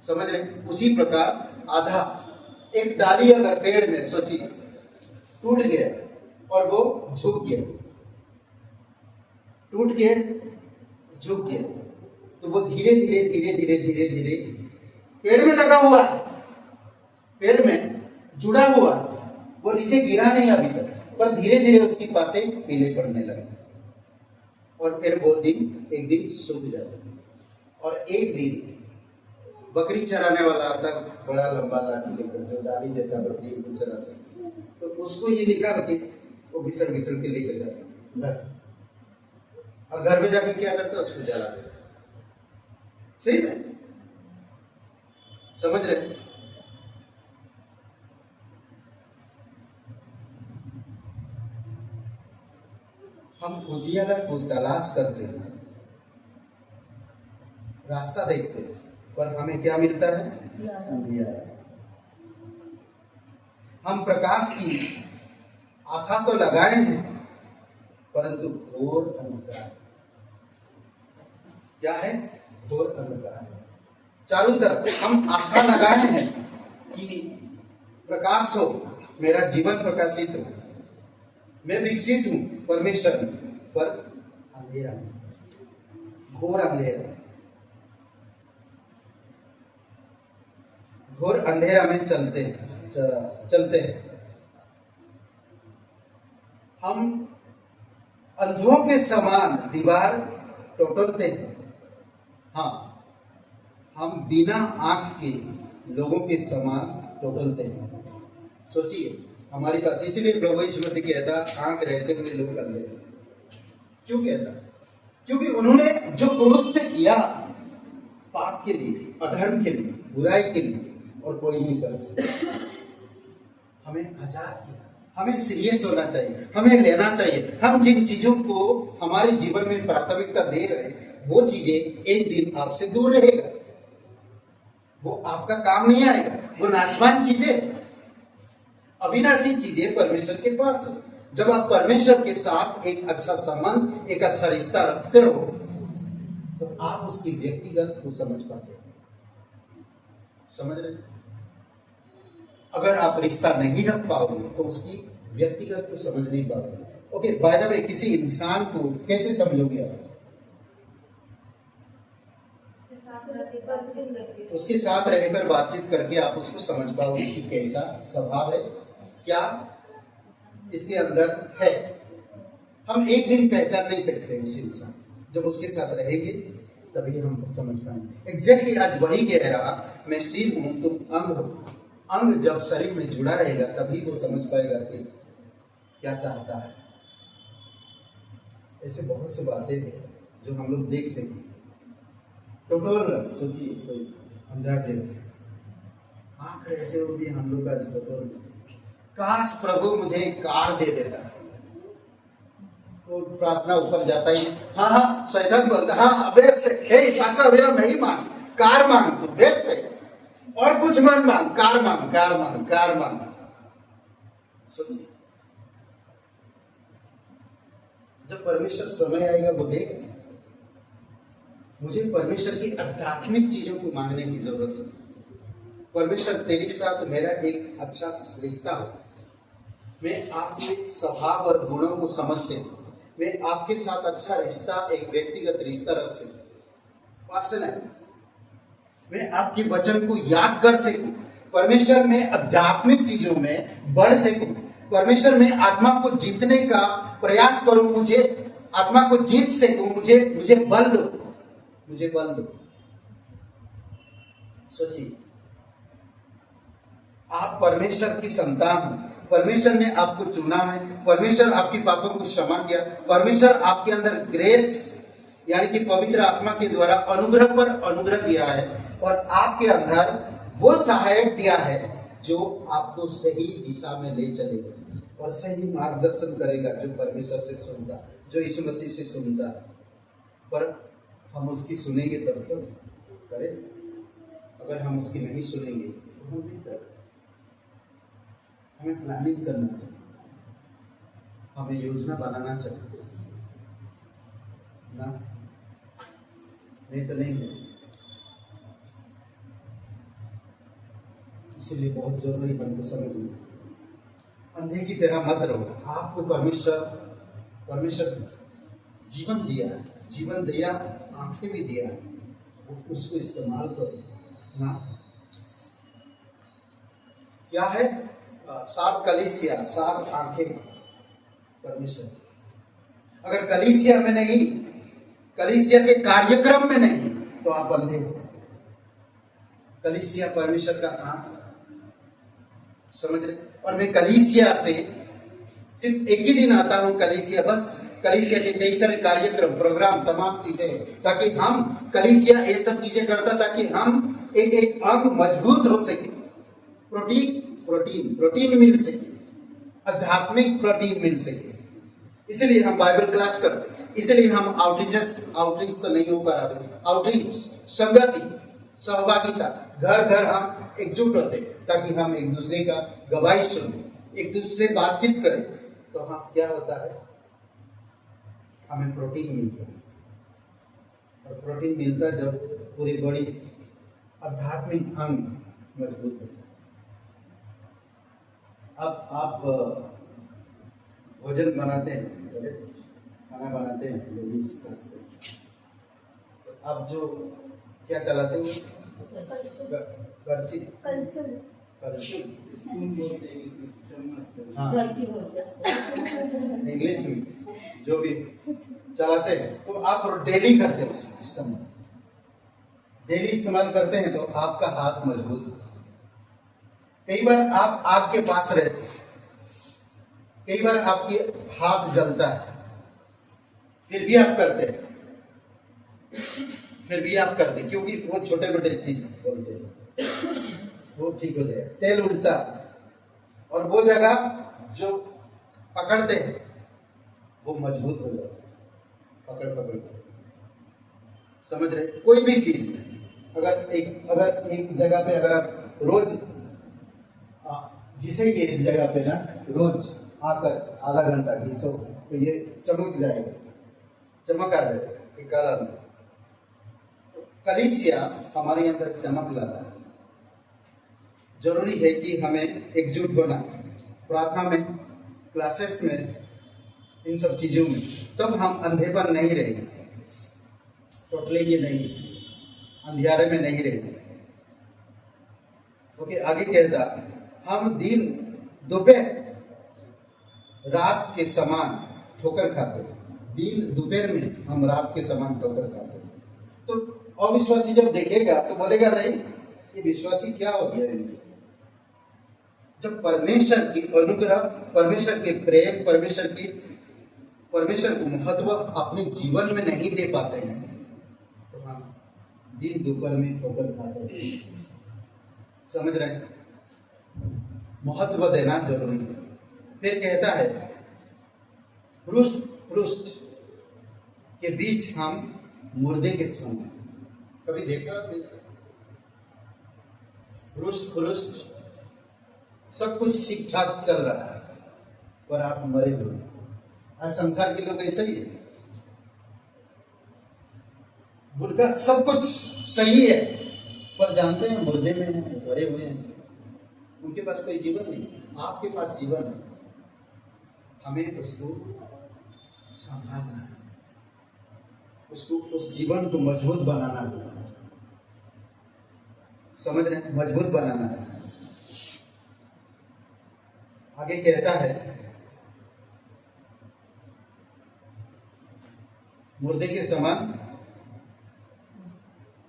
समझ रहे? उसी प्रकार आधा, एक डाली अगर पेड़ में सोचिए टूट गया और वो झुक गया, टूट के झुक गया, तो वो धीरे धीरे पेड़ में लगा हुआ, पेड़ में जुड़ा हुआ, वो नीचे गिरा नहीं अभी तक, पर धीरे धीरे उसकी पातें पीले पड़ने लगी, और फिर वो दिन एक दिन सूख जाता। और एक दिन बकरी चराने वाला आता, बड़ा लंबा लाठी लेकर, जो डाली देता बकरी को चराता, तो उसको ये निकाल के वो घिसल के लेकर जाता घर, और घर में जाकर क्या करता, उसको जला देता। सही में? समझ रहे? हम उजियाला को तलाश करते हैं, रास्ता देखते हैं, पर हमें क्या मिलता है? अंधियारा। हम प्रकाश की आशा तो लगाए हैं, परंतु घोर अंधकार। क्या है? घोर अंधकार। चारों तरफ हम आशा लगाए हैं कि प्रकाश हो, मेरा जीवन प्रकाशित हो, मैं विकसित हूं परमेश्वर में, पर अंधेरा, घोर अंधेरा, घोर अंधेरा में चलते हैं। हम अंधों के समान दीवार टोटलते हैं। हाँ, हम बिना आंख के लोगों के समान टोटलते हैं। सोचिए हमारी पास, इसीलिए प्रभु यीशु मसीह कहता आंख रहते हुए लोग अंधे। क्यों कहता? क्योंकि उन्होंने जो क्रूस पे किया पाप के लिए, अधर्म के लिए, बुराई के लिए, और कोई नहीं कर सकता। हमें आजाद किया, हमें सीरियस होना चाहिए, हमें लेना चाहिए। हम जिन चीजों को हमारे जीवन में प्राथमिकता दे रहे हैं वो चीजें एक दिन आपसे दूर रहेगा, वो आपका काम नहीं आएगा। वो नाशवान चीजें, अविनाशी चीजें परमेश्वर के पास है। जब आप परमेश्वर के साथ एक अच्छा संबंध, एक अच्छा रिश्ता रखते हो तो आप उसकी व्यक्तिगत को समझ पाते हो। समझ रहे? अगर आप रिश्ता नहीं रख पाओगे तो उसकी व्यक्तिगत को समझ नहीं पाओगे। ओके, बाय द वे, किसी इंसान को कैसे समझोगे आप? उसके साथ रहकर बातचीत करके आप उसको समझ पाओगे कि कैसा स्वभाव है, क्या इसके अंदर है। हम एक दिन पहचान नहीं सकते उस इंसान, जब उसके साथ रहेंगे तभी हम समझ पाएंगे। एग्जैक्टली आज वही कह रहा, मैं सिर हूं तुम अंग हो। अंग जब शरीर में जुड़ा रहेगा तभी वो समझ पाएगा सिर क्या चाहता है। ऐसे बहुत से बातें हैं जो हम लोग देख सकते। टोटल सोचिए, कोई अंधा आंख रहते हो भी हम लोग का टोटल, काश प्रभु मुझे कार दे देता। तो प्रार्थना ऊपर जाता ही, हाँ हाँ शैतान बोलता, हाँ बेस से मेरा नहीं मांग, कार मांग तू, बेस से और कुछ मत मांग, कार मांग, कार मांग, कार मांग। सोचिए, जब परमेश्वर समय आएगा वो देख, मुझे परमेश्वर की आध्यात्मिक चीजों को मांगने की जरूरत है। परमेश्वर तेरे साथ मेरा एक अच्छा रिश्ता हो, मैं आपके स्वभाव और गुणों को समझ सकूं, मैं आपके साथ अच्छा रिश्ता, एक व्यक्तिगत रिश्ता रख सकूं, पर्सनल, मैं आपके वचन को याद कर सकूं, परमेश्वर में आध्यात्मिक चीजों में बढ़ सकूं, परमेश्वर में आत्मा को जीतने का प्रयास करूं, मुझे आत्मा को जीत सकूं, मुझे बल दो, मुझे बल दो। सोचिए, आप परमेश्वर की संतान हो, परमेश्वर ने आपको चुना है, परमेश्वर आपकी पापों को क्षमा किया, परमेश्वर आपके अंदर ग्रेस यानी कि पवित्र आत्मा के द्वारा अनुग्रह पर अनुग्रह दिया है और आपके अंदर वो सहायक दिया है जो आपको सही दिशा में ले चलेगा और सही मार्गदर्शन करेगा, जो परमेश्वर से सुनता, जो यीशु मसीह से सुनता। पर हम उसकी सुनेंगे तब तो करें, अगर हम उसकी नहीं सुनेंगे तो हम नहीं करें। हमें प्लानिंग करना चाहिए, हमें योजना बनाना चाहिए ना, नहीं तो नहीं है। इसलिए बहुत जरूरी हमको समझना, अंधे की तरह मत रहो। आपको परमेश्वर जीवन दिया है, जीवन दिया, आंखें भी दिया है, उसको इस्तेमाल करो ना। क्या है? 7 कलीसिया, 7 आंखें परमेश्वर। अगर कलीसिया में नहीं, कलीसिया के कार्यक्रम में नहीं, तो आप अंधे हो। कलीसिया परमेश्वर का आंख, समझ रहे? और मैं कलीसिया से सिर्फ एक ही दिन आता हूं, कलीसिया बस, कलीसिया के कई सारे कार्यक्रम, प्रोग्राम, तमाम चीजें, ताकि हम कलीसिया ये सब चीजें करता ताकि हम एक अंग मजबूत हो सके, प्रोटीन मिल सके, आध्यात्मिक प्रोटीन मिल सके। इसलिए हम बाइबल क्लास करते, इसलिए हम आउटरीच तो नहीं हो पा रहा, आउटरीच, संगति, सहभागिता, घर घर हम एकजुट होते ताकि हम एक दूसरे का गवाही सुने, एक दूसरे से बातचीत करें। तो हम क्या होता है, हमें प्रोटीन मिलता है, और प्रोटीन मिलता है जब पूरी बॉडी आध्यात्मिक अंग मजबूत होता है। अब आप भोजन बनाते हैं, खाना बनाते हैं, लेडीज अब जो क्या चलाते हो, इंग्लिश में जो भी चलाते हैं, तो आप डेली करते हैं उसको इस्तेमाल, डेली इस्तेमाल करते हैं तो आपका हाथ मजबूत। कई बार आप आग के पास रहते हैं, कई बार आपके हाथ जलता है, फिर भी आप करते हैं, क्योंकि वो छोटे मोटे चीज बोलते हैं। वो ठीक हो जाएगा। तेल उड़ता और वो जगह जो पकड़ते हैं वो मजबूत हो जाता है, पकड़ पकड़ के। समझ रहे? कोई भी चीज अगर एक जगह पे अगर आप रोज घिसेंगे इस जगह पे ना, रोज आकर आधा घंटा घिसो तो ये चमक जाएगा, चमक आ जाएगा एक काला में। कलीसिया हमारे अंदर चमक लाता है। जरूरी है कि हमें एकजुट होना, प्रार्थना में, क्लासेस में, इन सब चीजों में, तब हम अंधेपन नहीं रहेंगे, टोटली ये नहीं, अंधियारे में नहीं रहेंगे। ओके, आगे कहता, हम दिन दोपहर रात के समान ठोकर खाते, दिन दोपहर में हम रात के समान ठोकर खाते। तो अविश्वासी जब देखेगा तो बोलेगा नहीं ये विश्वासी क्या हो गया इनके। जब परमेश्वर की अनुग्रह, परमेश्वर के प्रेम, परमेश्वर को महत्व अपने जीवन में नहीं दे पाते हैं तो हम दिन दोपहर में ठोकर खाते हैं। समझ रहे हैं? महत्व देना जरूरी है। फिर कहता है पृष्ठ के बीच हम मुर्दे के समान। कभी देखा पृष्ठ सब कुछ ठीक ठाक चल रहा है पर आप मरे हुए। आज संसार के लोग ऐसे ही है, उनका सब कुछ सही है पर जानते हैं मुर्दे में हैं, मरे हुए हैं, उनके पास कोई जीवन नहीं। आपके पास जीवन है, हमें उसको संभालना है, उसको, उस जीवन को मजबूत बनाना है। समझ रहे हैं? मजबूत बनाना है। आगे कहता है मुर्दे के समान,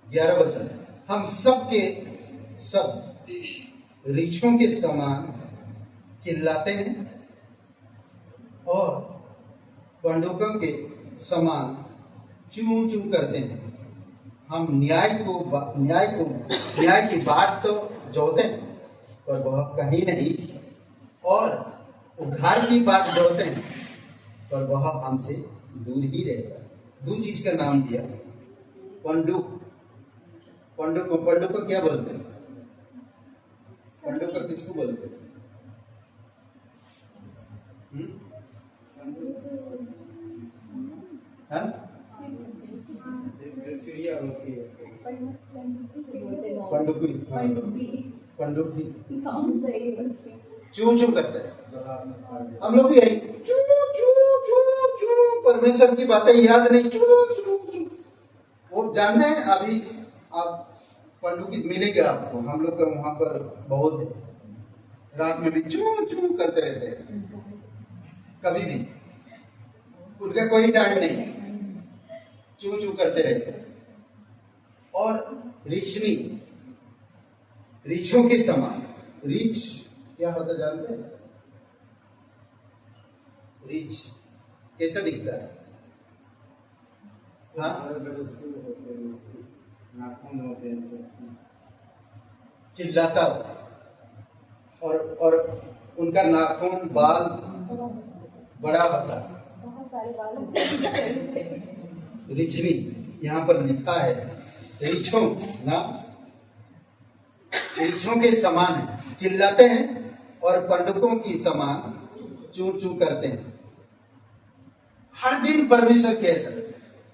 11 वचन, हम सब के सब रीछों के समान चिल्लाते हैं और पंडुकों के समान चूं चूं करते हैं। हम न्याय की बाट तो जोते हैं पर वह कहीं नहीं, और उद्धार की बात जोते हैं पर वह हमसे दूर ही रहता है। दो चीज का नाम दिया, पंडुक को क्या बोलते हैं? पंडुक को किसको बोलते हैं? चिड़िया होती है पंडुकी चूं चूं करते हैं। हम लोग भी यही चूं चूं चूं चूं, परमेश्वर की बातें याद नहीं, चूं चूं चूं। वो जानते हैं, अभी आप पंडुकी मिलेगा आपको, हम लोग का वहां पर बहुत है, रात में भी चूं चूं करते रहते हैं, कभी भी उनका कोई टाइम नहीं, चूं चूं करते रहते हैं। और रीछों के समान, रीछ क्या होता जानते हैं? रीछ कैसा दिखता है? चिल्लाता और उनका नाखून, बाल बड़ा होता है। रिछनी यहाँ पर लिखा है, रीछों ना, रीछों के समान है, चिल्लाते हैं और पंडुकों की समान चूं चूं करते हैं। हर दिन परमेश्वर कहता है,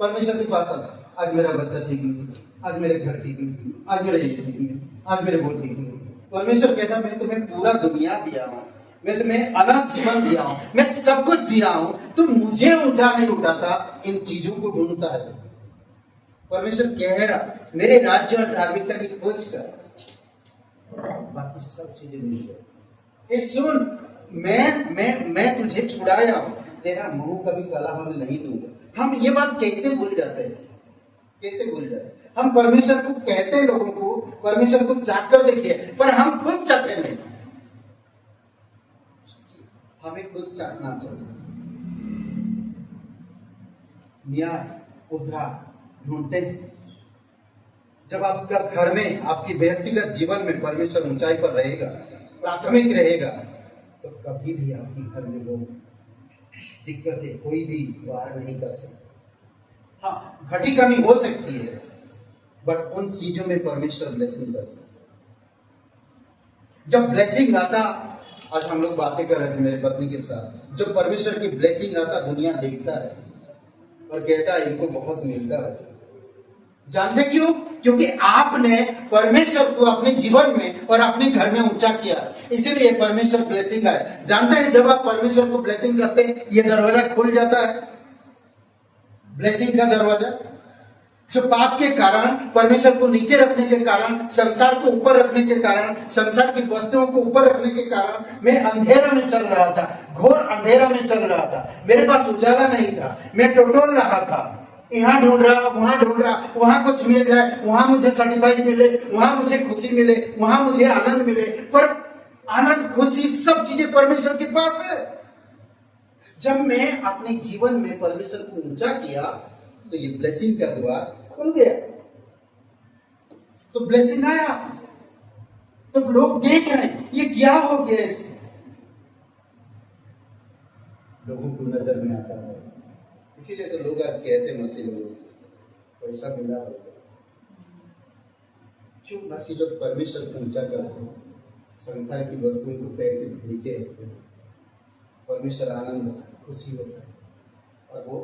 परमेश्वर के पास आता, आज मेरा बच्चा ठीक नहीं, आज मेरे घर ठीक नहीं, आज मेरा ये ठीक नहीं, आज मेरे वो ठीक नहीं। परमेश्वर कहता, मैं तुम्हें पूरा दुनिया दिया हूं, मैं तुम्हें अनंत जीवन दिया हूं, मैं सब कुछ दिया हूं, तुम मुझे ऊंचा नहीं उठाता, इन चीजों को ढूंढता है। परमेश्वर कह रहा, मेरे राज्य और धार्मिकता की खोज कर, बाकी सब चीजें मिल जाए। सुन, मैं तुझे छुड़ाया हूं, तेरा मुंह कभी काला होने नहीं दूंगा। हम ये बात कैसे भूल जाते हैं? कैसे भूल जाते? हम परमेश्वर को कहते हैं लोगों को, परमेश्वर को चाख कर देखिए, पर हम खुद चाहते नहीं। हमें खुद चाहना चाहिए। न्याय, उद्धार ढूंढते हैं, जब आपका घर में, आपकी व्यक्तिगत जीवन में परमेश्वर ऊंचाई पर रहेगा, प्राथमिक रहेगा, तो कभी भी आपके घर में वो दिक्कतें कोई भी वार नहीं कर सकता। हाँ, घटी कमी हो सकती है, बट उन चीजों में परमेश्वर ब्लेसिंग करता है। जब ब्लेसिंग आता, आज हम लोग बातें कर रहे थे मेरे पत्नी के साथ, जब परमेश्वर की ब्लेसिंग आता, दुनिया देखता है और कहता है इनको बहुत मिलता है। जानते क्यों? क्योंकि आपने परमेश्वर को अपने जीवन में और अपने घर में ऊंचा किया, इसीलिए परमेश्वर ब्लेसिंग आए। जानते हैं, जब आप परमेश्वर को ब्लेसिंग करते हैं, ये दरवाजा खुल जाता है, ब्लेसिंग का दरवाजा। जो पाप के कारण, परमेश्वर को नीचे रखने के कारण, संसार को ऊपर रखने के कारण, संसार की वस्तुओं को ऊपर रखने के कारण मैं अंधेरा में चल रहा था, घोर अंधेरा में चल रहा था, मेरे पास उजाला नहीं था, मैं टटोल रहा था, यहाँ ढूंढ रहा, वहां ढूंढ रहा, वहां कुछ मिल जाए, वहां मुझे सर्टिफाइड मिले, वहां मुझे खुशी मिले, वहां मुझे आनंद मिले, पर आनंद, खुशी, सब चीजें परमेश्वर के पास है। जब मैं अपने जीवन में परमेश्वर को ऊंचा किया, तो ये ब्लेसिंग का द्वार खुल गया, तो ब्लेसिंग आया। तो लोग देख रहे हैं ये क्या हो गया, इसे लोगों को नजर में आता है। इसीलिए तो लोग आज कहते हैं मसीह लोग पैसा मिला होगा। क्यों? मसीह लोग परमेश्वर को ऊंचा करते हैं, संसार की वस्तुओं को पैर के नीचे रखते हैं, परमेश्वर आनंद, खुशी होता है और वो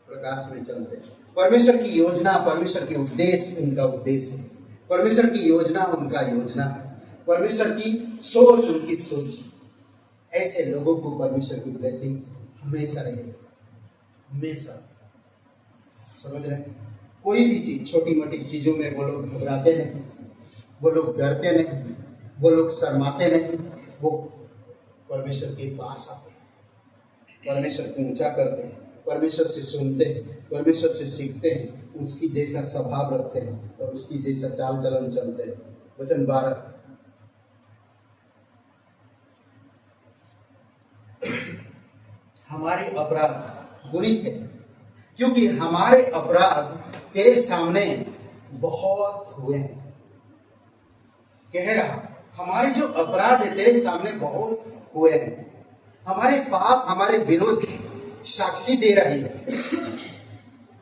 प्रकाश में चलते हैं। परमेश्वर की योजना, परमेश्वर के उद्देश्य उनका उद्देश्य है, परमेश्वर की योजना उनका योजना है, परमेश्वर की सोच उनकी सोच। ऐसे लोगों को परमेश्वर की ब्लेसिंग हमेशा रहेगी, हमेशा। समझ रहे? कोई भी चीज, छोटी मोटी चीजों में वो लोग घबराते नहीं, वो लोग डरते नहीं, वो लोग शर्माते नहीं, वो परमेश्वर के पास आते हैं, परमेश्वर को ऊंचा करते हैं, परमेश्वर से सुनते हैं, परमेश्वर से सीखते हैं, उसकी जैसा स्वभाव रखते हैं और उसकी जैसा चाल चलन चलते हैं। वचन 12, हमारे अपराध बुरी थे, क्योंकि हमारे अपराध तेरे सामने बहुत हुए हैं। कह रहा, हमारे जो अपराध है तेरे सामने बहुत हुए हैं, हमारे पाप हमारे विरोध साक्षी दे रही है,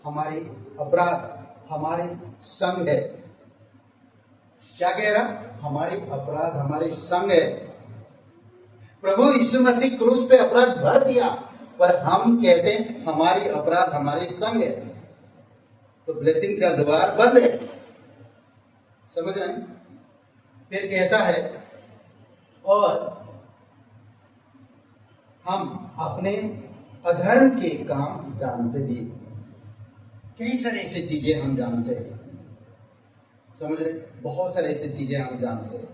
हमारे अपराध हमारे संग है। क्या कह रहा? हमारे अपराध हमारे संग है। प्रभु यीशु मसीह क्रूस पे अपराध भर दिया, पर हम कहते हैं हमारी अपराध हमारे संग है, तो ब्लेसिंग का द्वार बंद है। समझ रहे? फिर कहता है, और हम अपने अधर्म के काम जानते भी। कई सारे ऐसे चीजें हम जानते हैं, समझ रहे? बहुत सारे ऐसे चीजें हम जानते हैं,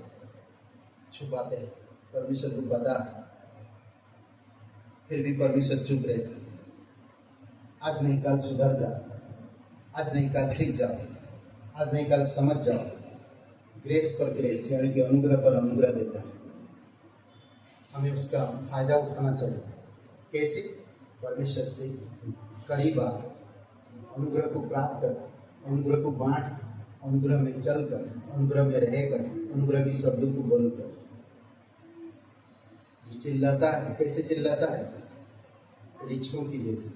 छुपाते हैं, परमेश्वर को पता है, फिर भी परमेश्वर चुप रहता। आज नहीं कल सुधर जाओ, आज नहीं कल सीख जाओ, आज नहीं कल समझ जाओ। ग्रेस पर ग्रेस, यानी कि अनुग्रह पर अनुग्रह देता है, हमें उसका फायदा उठाना चाहिए। कैसे? परमेश्वर से करीब आकर, अनुग्रह को प्राप्त कर, अनुग्रह को बांट, अनुग्रह में चलकर, अनुग्रह में रहकर, अनुग्रह की शब्दों को बोलकर। जो चिल्लाता है, कैसे चिल्लाता है? रिछों की जैसे,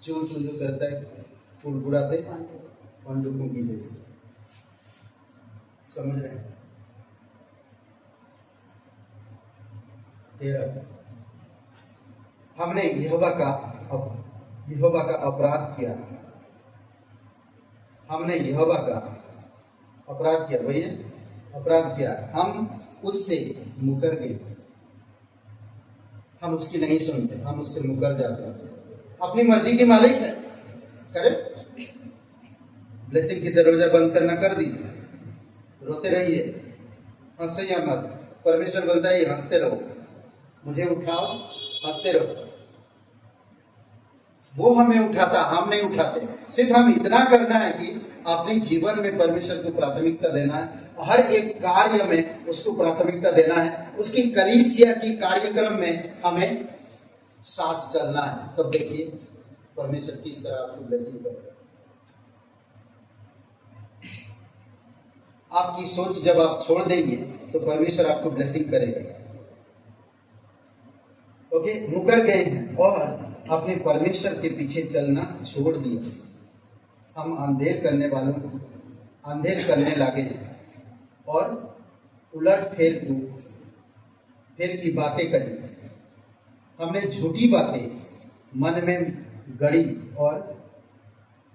चू चू जो करता है, कुड़कुड़ाते पंडुकों की जैसे। समझ रहे हैं? हमने यहोवा का अपराध किया, हमने यहोवा का अपराध किया, वही है अपराध किया, हम उससे मुकर गए, हम उसकी नहीं सुनते, हम उससे मुकर जाते हैं। अपनी मर्जी के मालिक है, करे ब्लेसिंग की दरवाजा बंद करना कर दीजिए, रोते रहिए, हंसे मत। परमेश्वर बोलता है हंसते रहो, मुझे उठाओ, हंसते रहो। वो हमें उठाता, हम नहीं उठाते। सिर्फ हम इतना करना है कि अपने जीवन में परमेश्वर को प्राथमिकता देना है, हर एक कार्य में उसको प्राथमिकता देना है, उसकी कलीसिया की कार्यक्रम में हमें साथ चलना है। तब देखिए परमेश्वर किस तरह आपको ब्लेसिंग करेगा। आपकी सोच जब आप छोड़ देंगे तो परमेश्वर आपको ब्लेसिंग करेगा। ओके, मुकर गए हैं और अपने परमेश्वर के पीछे चलना छोड़ दिया। हम अंधेर करने वालों को अंधेर करने लगे हैं और उलट फेर की बातें करी। हमने झूठी बातें मन में गढ़ी और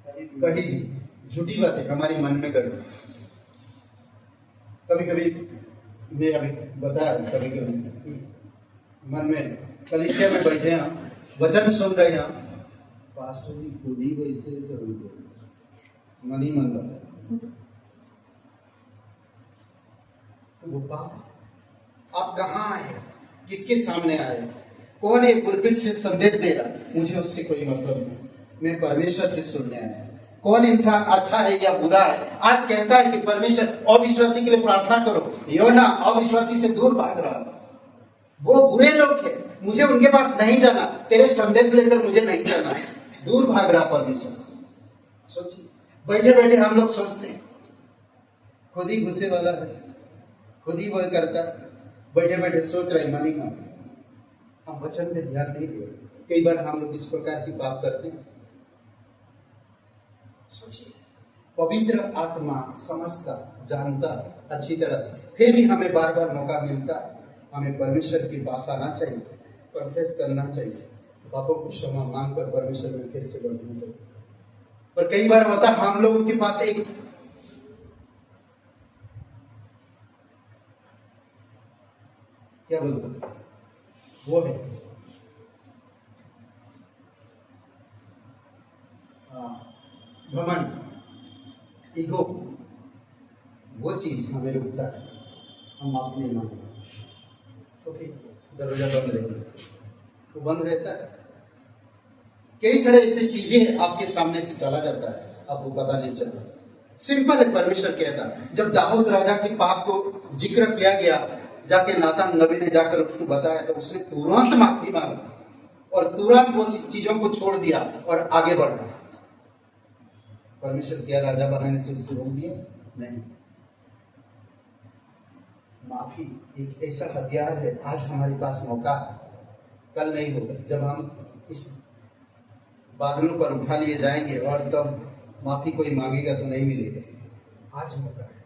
कही भी। झूठी बातें हमारी मन में गढ़ी। कभी कभी मैं अभी बताया, कभी कभी मन में कलीसिया में बैठे हैं, वचन सुन रहे हैं, पास्टर जी खुद ही वैसे मन ही मन रहा तो वो बाप आप कहाँ आए, किसके सामने आए, कौन एक पुलपिट से संदेश दे रहा, मुझे उससे कोई मतलब नहीं। मैं परमेश्वर से सुनने आया। कौन इंसान अच्छा है या बुरा है। आज कहता है कि परमेश्वर अविश्वासी के लिए प्रार्थना करो, योना अविश्वासी से दूर भाग रहा था। वो बुरे लोग हैं, मुझे उनके पास नहीं जाना, तेरे संदेश लेकर मुझे नहीं जाना, दूर भाग रहा परमेश्वर से। सोचिए, बैठे बैठे हम लोग सोचते हैं खुद ही गुस्से वाला है, खुद ही वो करता है, बैठे बैठे सोच रहे मन ही काम। हम वचन पे ध्यान नहीं दे। कई बार हम लोग इस प्रकार की बात करते हैं। सोचिए, पवित्र आत्मा समझता, जानता अच्छी तरह से, फिर भी हमें बार बार मौका मिलता, हमें परमेश्वर के पास आना चाहिए, कन्फेस करना चाहिए, पापों को क्षमा मांग कर परमेश्वर में फिर से बढ़ना चाहिए। पर कई बार होता हम लोगों के पास एक क्या बोलते वो है घमंड, ईगो। वो चीज हमें रुकता है, हम अपने मान। ओके, दरवाजा बंद रहेगा, वो बंद रहता है। कई सारे ऐसी चीजें आपके सामने से चला जाता है, आपको पता नहीं चलता। सिंपल है, परमेश्वर कहता, जब दाऊद राजा के पाप को जिक्र किया गया, जाके नातान नबी ने जाकर उसको बताया तो उसने तुरंत माफी मांगी और तुरंत वो चीजों को छोड़ दिया और आगे बढ़ा। परमेश्वर क्या राजा बनाने से उसको रोक दिया? नहीं। माफी एक ऐसा हथियार है, आज हमारे पास मौका, कल नहीं होगा। जब हम इस बादलों पर उठा लिए जाएंगे और तब माफी कोई मांगेगा तो नहीं मिलेगा। आज मौका है।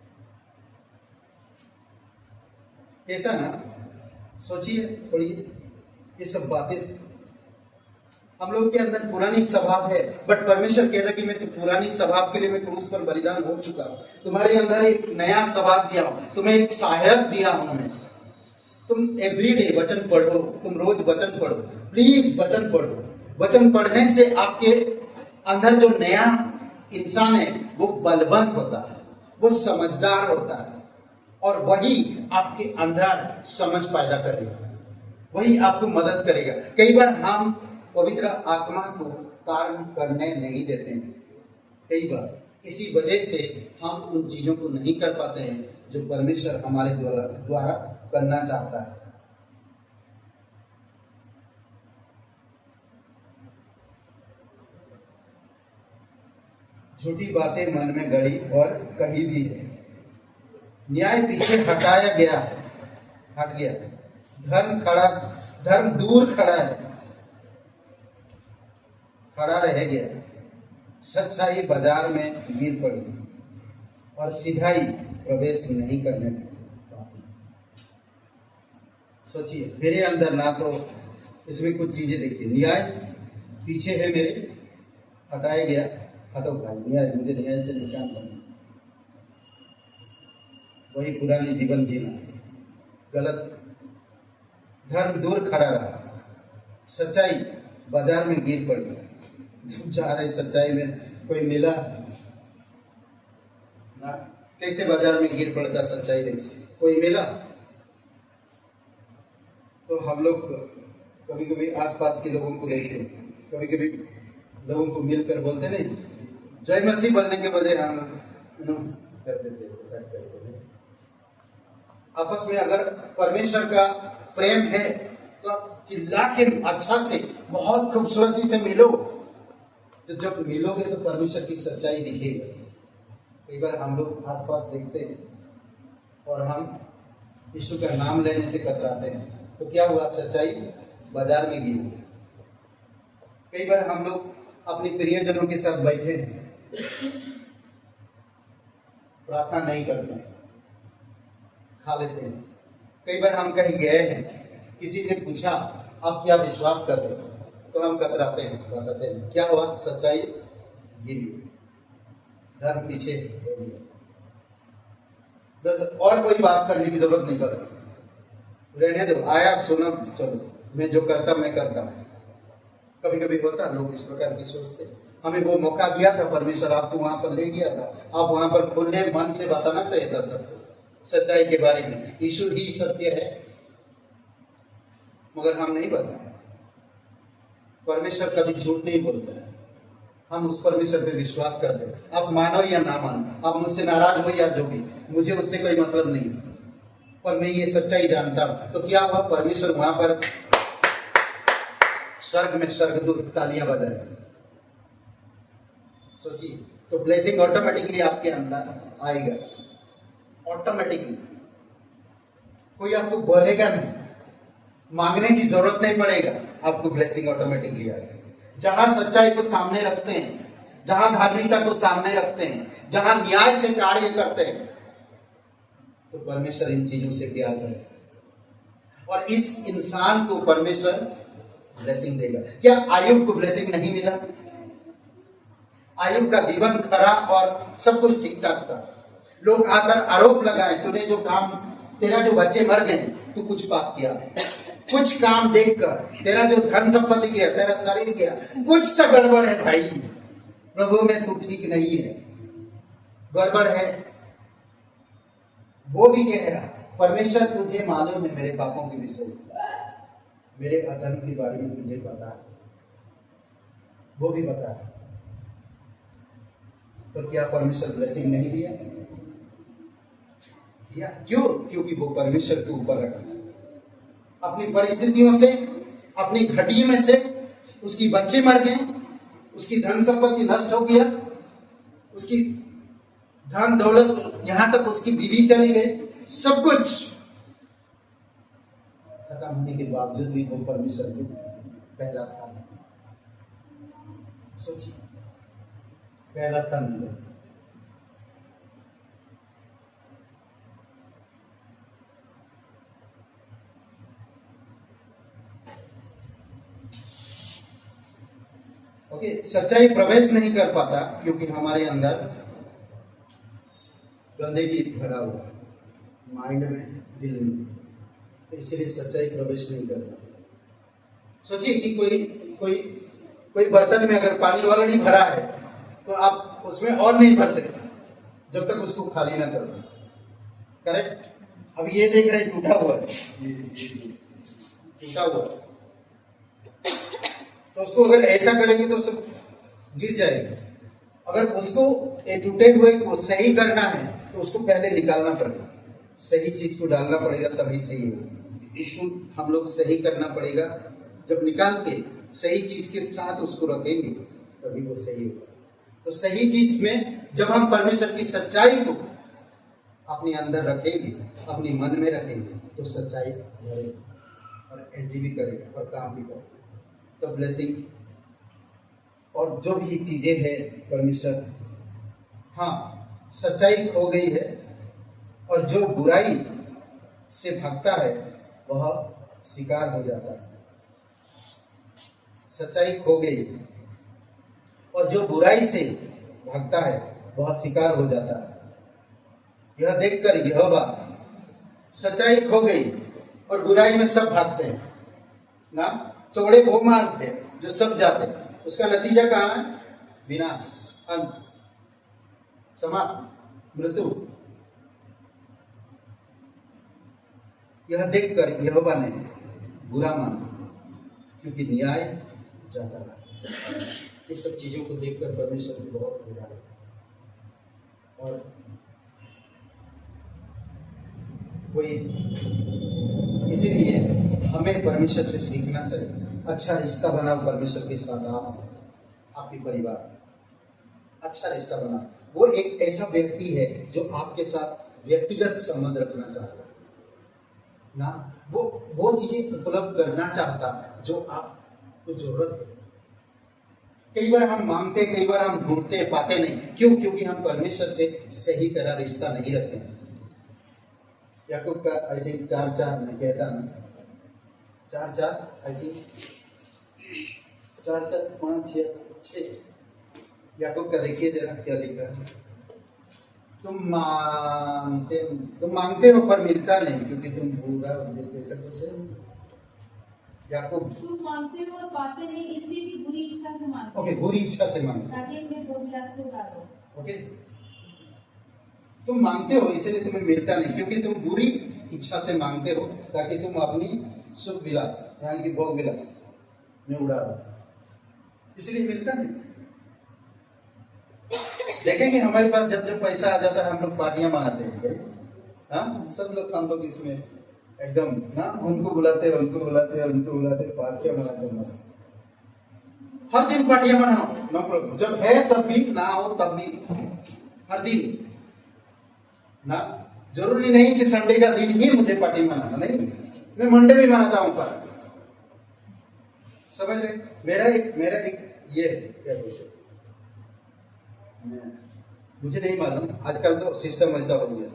ऐसा ना सोचिए, थोड़ी ये सब बातें हम लोग के अंदर पुरानी स्वभाव है, बट परमेश्वर कहता कि मैं तो पुरानी स्वभाव के लिए मैं क्रूस पर बलिदान हो चुका हूं, तुम्हारे अंदर एक नया स्वभाव दिया हूं, तुम्हें एक सहायक दिया हूं मैं। तुम एवरीडे वचन पढ़ो, तुम रोज वचन पढ़ो, प्लीज वचन पढ़ो। वचन पढ़ने से आपके अंदर जो नया इंसान है वो बलवंत होता है, वो समझदार होता है और वही आपके अंदर समझ पैदा करेगा, वही आपको मदद करेगा। कई बार हम पवित्र आत्मा को कार्य करने नहीं देते हैं, कई बार इसी वजह से हम उन चीजों को नहीं कर पाते हैं जो परमेश्वर हमारे द्वारा करना चाहता है। झूठी बातें मन में गड़ी और कही भी है, न्याय पीछे हटाया गया, हट गया, धर्म दूर खड़ा है, खड़ा रह गया, सच्चाई बाजार में गिर पड़ी और सीधाई प्रवेश नहीं करने पाती। सोचिए, मेरे अंदर ना तो इसमें कुछ चीजें देखिए, न्याय पीछे है मेरे, हटाया गया, हटो भाई, न्याय मुझे न्याय से निकाल दो। वही पुरानी जीवन जीना, गलत। धर्म दूर खड़ा रहा, सच्चाई बाजार में गिर पड़ गया। जब जा रहे सच्चाई में कोई मिला ना, कैसे बाजार में गिर पड़ता सच्चाई में कोई मिला तो हम लोग कभी कभी आसपास के लोगों को देखते, कभी कभी लोगों को मिलकर बोलते नहीं, जय मसीह बोलने के बजाय हम कर देते। आपस में अगर परमेश्वर का प्रेम है तो आप चिल्ला के अच्छा से बहुत खूबसूरती से मिलो, तो जब मिलोगे तो परमेश्वर की सच्चाई दिखेगी। कई बार हम लोग आसपास देखते हैं और हम यीशु का नाम लेने से कतराते हैं, तो क्या हुआ? सच्चाई बाजार में गिरी। कई बार हम लोग अपने प्रियजनों के साथ बैठे हैं, प्रार्थना नहीं करते हैं, खा लेते हैं। कई बार हम कहीं गए हैं, किसी ने पूछा आप क्या विश्वास कर रहे हो, तो हम कतराते हैं, बताते हैं। क्या हुआ? सच्चाई गिरी, धर्म पीछे हो गया। बस और कोई बात करने की जरूरत नहीं, बस रहने दो, आया सुना, चलो मैं जो करता मैं करता हूँ। कभी कभी होता लोग इस प्रकार की सोचते। हमें वो मौका दिया था परमेश्वर, आपको वहां पर ले गया था, आप वहां पर खुले मन से बताना चाहिए था सबको सच्चाई के बारे में। यीशु ही सत्य है, मगर हम नहीं बताए। परमेश्वर कभी झूठ नहीं बोलता है, हम उस परमेश्वर पे विश्वास करते हैं। आप मानो या ना मानो, आप मुझसे नाराज हो या जो भी, मुझे उससे कोई मतलब नहीं, पर मैं ये सच्चाई जानता हूं। तो क्या हुआ? परमेश्वर वहां पर स्वर्ग में स्वर्गदूत तालियां बजाए। सोचिए, तो ब्लेसिंग ऑटोमेटिकली आपके अंदर आएगा, ऑटोमेटिकली। कोई आपको बोलेगा नहीं, मांगने की जरूरत नहीं पड़ेगा, आपको ब्लेसिंग ऑटोमेटिकली आएगा। जहां सच्चाई को सामने रखते हैं, जहां धार्मिकता को सामने रखते हैं, जहां न्याय से कार्य करते हैं, तो परमेश्वर इन चीजों से प्यार करेगा और इस इंसान को परमेश्वर ब्लेसिंग देगा। क्या आयुब को ब्लेसिंग नहीं मिला? आयुब का जीवन खरा और सब कुछ ठीक ठाक था। लोग आकर आरोप लगाए, तूने जो काम, तेरा जो बच्चे मर गए, तू कुछ पाप किया। कुछ काम देखकर, तेरा जो धन संपत्ति गया, तेरा शरीर गया, कुछ तो गड़बड़ है भाई, प्रभु में तू ठीक नहीं है, गड़बड़ है। वो भी कह रहा, परमेश्वर तुझे मालूम है मेरे पापों के विषय, मेरे अधर्म के बारे में तुझे पता है, वो भी बता है। तो क्या परमेश्वर ब्लेसिंग नहीं दिया? दिया। क्यों? क्योंकि वो परमेश्वर के ऊपर रखा। अपनी परिस्थितियों से, अपनी घटी में से उसकी बच्चे मर गए, उसकी धन संपत्ति नष्ट हो गया, उसकी धन दौलत, यहां तक उसकी बीवी चली गई, सब कुछ खत्म होने के बावजूद भी वो परमेश्वर को पहला स्थान है। सोचिए, पहला स्थान मिला। ओके, सच्चाई प्रवेश नहीं कर पाता क्योंकि हमारे अंदर गंदगी भरा हुआ माइंड में, दिल में, तो इसलिए सच्चाई प्रवेश नहीं करता। सोचिए कि कोई बर्तन में अगर पानी ऑलरेडी भरा है तो आप उसमें और नहीं भर सकते जब तक उसको खाली ना कर दो। करेक्ट? अब ये देख रहे टूटा हुआ है, टूटा हुआ, तो उसको अगर ऐसा करेंगे तो सब गिर जाएगा। अगर उसको टूटे हुए को सही करना है तो उसको पहले निकालना पड़ेगा, सही चीज को डालना पड़ेगा, तभी सही होगा। इसको हम लोग सही करना पड़ेगा। जब निकाल के सही चीज के साथ उसको रखेंगे तभी वो सही होगा। तो सही चीज में जब हम परमेश्वर की सच्चाई को अपने अंदर रखेंगे, अपने मन में रखेंगे, तो सच्चाई भरेगा और एंट्री भी करेगा और काम भी करेगा। तो ब्लेसिंग और जो भी चीजें हैं परमेश्वर, हाँ, सच्चाई खो गई है और जो बुराई से भागता है वह शिकार हो जाता है। सच्चाई खो गई और जो बुराई से भागता है वह शिकार हो जाता है। यह देखकर यहोवा, सच्चाई खो गई और बुराई में सब भागते हैं ना, चौड़े वो मार्ग थे जो सब जाते हैं, उसका नतीजा कहाँ है? विनाश, अंत, समाप्त, मृत्यु। यह देखकर यहोवा ने बुरा माना क्योंकि न्याय जाता रहा। ये सब चीजों को देखकर परमेश्वर को बहुत बुरा लगा और कोई, इसीलिए हमें परमेश्वर से सीखना चाहिए। अच्छा रिश्ता बनाओ परमेश्वर के साथ, आपके परिवार, अच्छा रिश्ता बनाओ। वो एक ऐसा व्यक्ति है जो आपके साथ व्यक्तिगत संबंध रखना चाहता ना, वो चीजें उपलब्ध करना चाहता जो आपको जरूरत है। कई बार हम मांगते, कई बार हम ढूंढते, पाते नहीं। क्यों? क्योंकि हम परमेश्वर से सही तरह रिश्ता नहीं रखते। याकूब का आई थिंक 4:4 में कहता ना, 4:4 आई थिंक 4 तक 5 या 6 याकूब का देखिए जरा क्या लिखा है। तुम मांगते हो पर मिलता नहीं क्योंकि तुम भूखा हो, जैसे ऐसा कुछ है। याकूब तुम मांगते हो और पाते नहीं, इसलिए कि बुरी इच्छा से मांगते हो। ओके, बुरी इच्छा से मांगते ताकि अपने भोगविलास को उड़ाओ। ओके, तुम मांगते हो इसलिए तुम्हें मिलता नहीं क्योंकि तुम बुरी इच्छा से मांगते हो ताकि तुम अपनी सुख विलास यानी कि भोग विलास में उड़ा दो, इसलिए मिलता नहीं। देखेंगे हमारे पास जब जब पैसा आ जाता है हम लोग पार्टियां मनाते हैं। हाँ, सब लोग हम लोग इसमें एकदम ना, उनको बुलाते हैं, उनको बुलाते हैं, उनको बुलाते हैं, पार्टियां मनाते हैं मस्त। हर दिन पार्टियां मनाओ, नो प्रॉब्लम। जब है तब भी, ना हो तब भी, हर दिन ना। जरूरी नहीं कि संडे का दिन ही मुझे पार्टी मनाना, नहीं, मैं मंडे भी मनाता हूं पार्टी। समझ रहे? मेरा एक ये है, क्या बोलते, मुझे नहीं मालूम, आजकल तो सिस्टम ऐसा हो गया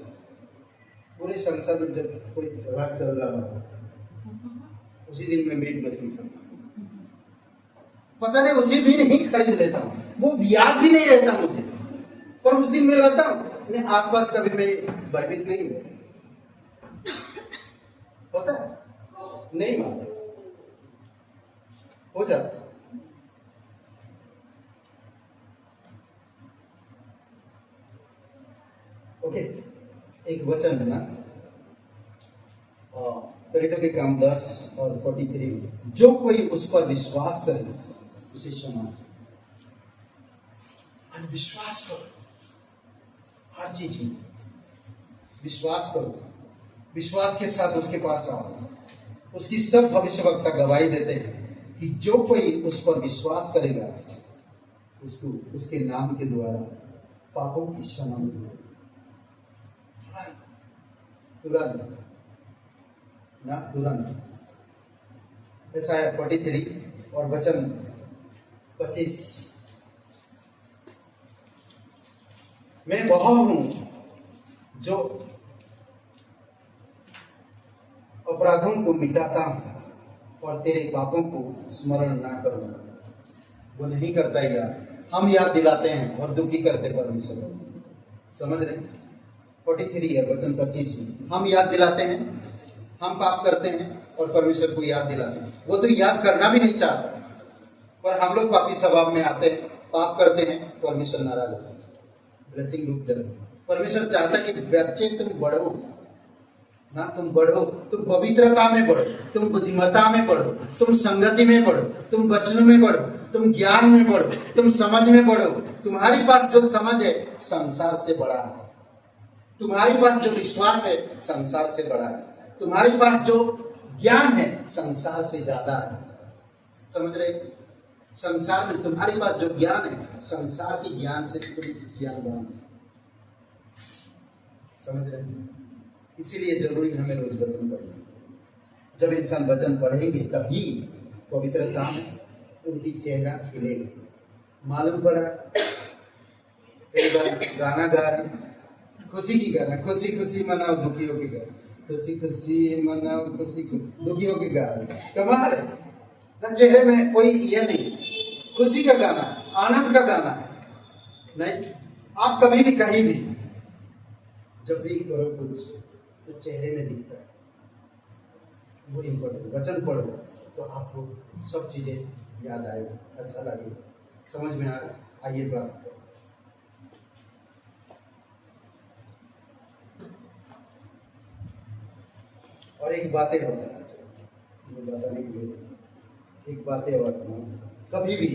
पूरे संसार में। जब कोई त्योहार चल रहा हो उसी दिन मैं मीट मछली खाता, पता नहीं उसी दिन ही खरीद लेता हूँ, वो याद भी नहीं रहता मुझे, पर उस दिन मैं लाता हूँ। मैं आसपास कभी मैं भयभीत नहीं होता है, नहीं मानता, हो जाता। ओके, एक वचन है ना, प्रेरितों के काम 10 और 43 में, जो कोई उस पर विश्वास करे उसे क्षमा। आज विश्वास करो, हर चीज में विश्वास करो, विश्वास के साथ उसके पास आओ। उसकी सब भविष्यवक्ता गवाही देते हैं कि जो कोई उस पर विश्वास करेगा उसको उसके नाम के द्वारा पापों की क्षमा मिलेगी। तुरंत ना, तुरंत। ऐसा है 43 और वचन 25, मैं वह हूं जो अपराधों को मिटाता हूं और तेरे पापों को स्मरण ना करूंगा। वो नहीं करता यार, हम याद दिलाते हैं और दुखी करते परमेश्वर। समझ रहे? 43 है वचन 25 में, हम याद दिलाते हैं, हम पाप करते हैं और परमेश्वर को याद दिलाते हैं। वो तो याद करना भी नहीं चाहता, पर हम लोग पापी स्वभाव में आते हैं, पाप करते हैं, परमेश्वर नाराज होता है। ब्लेसिंग रूप दे, परमेश्वर चाहता है कि बच्चे तुम बढ़ो ना, तुम बढ़ो, तुम पवित्रता में बढ़ो, तुम बुद्धिमत्ता में बढ़ो, तुम संगति में बढ़ो, तुम वचन में बढ़ो, तुम ज्ञान में बढ़ो, तुम समझ में बढ़ो। तुम्हारी पास जो समझ है संसार से बड़ा है, तुम्हारे पास जो विश्वास है संसार से बड़ा है, तुम्हारे पास जो ज्ञान है संसार से ज्यादा है। समझ रहे? संसार में तुम्हारे पास जो ज्ञान है संसार के ज्ञान से तुम ज्ञानवान। समझ रहे? इसीलिए जरूरी हमें रोज वचन पढ़ना। जब इंसान वचन पढ़ेंगे तभी पवित्रता में उनकी चेहरा खिलेगा। मालूम पड़ा, कई बार गाना गा रहे, खुशी की गाना, खुशी खुशी मनाओ दुखियों की गाना, खुशी खुशी मनाओ खुशी दुखियों की गाना, कमाल है ना। चेहरे में कोई ये नहीं, खुशी का गाना, आनंद का गाना नहीं। आप कभी भी कहीं भी जब भी करो कुछ तो चेहरे में दिखता है, वो इम्पोर्टेंट। वचन पढ़ो तो आपको सब चीजें याद आएगा, अच्छा लगेगा, समझ में आ। आइए बात करो। और एक बातें होता है, बताने के लिए एक बातें और, कभी भी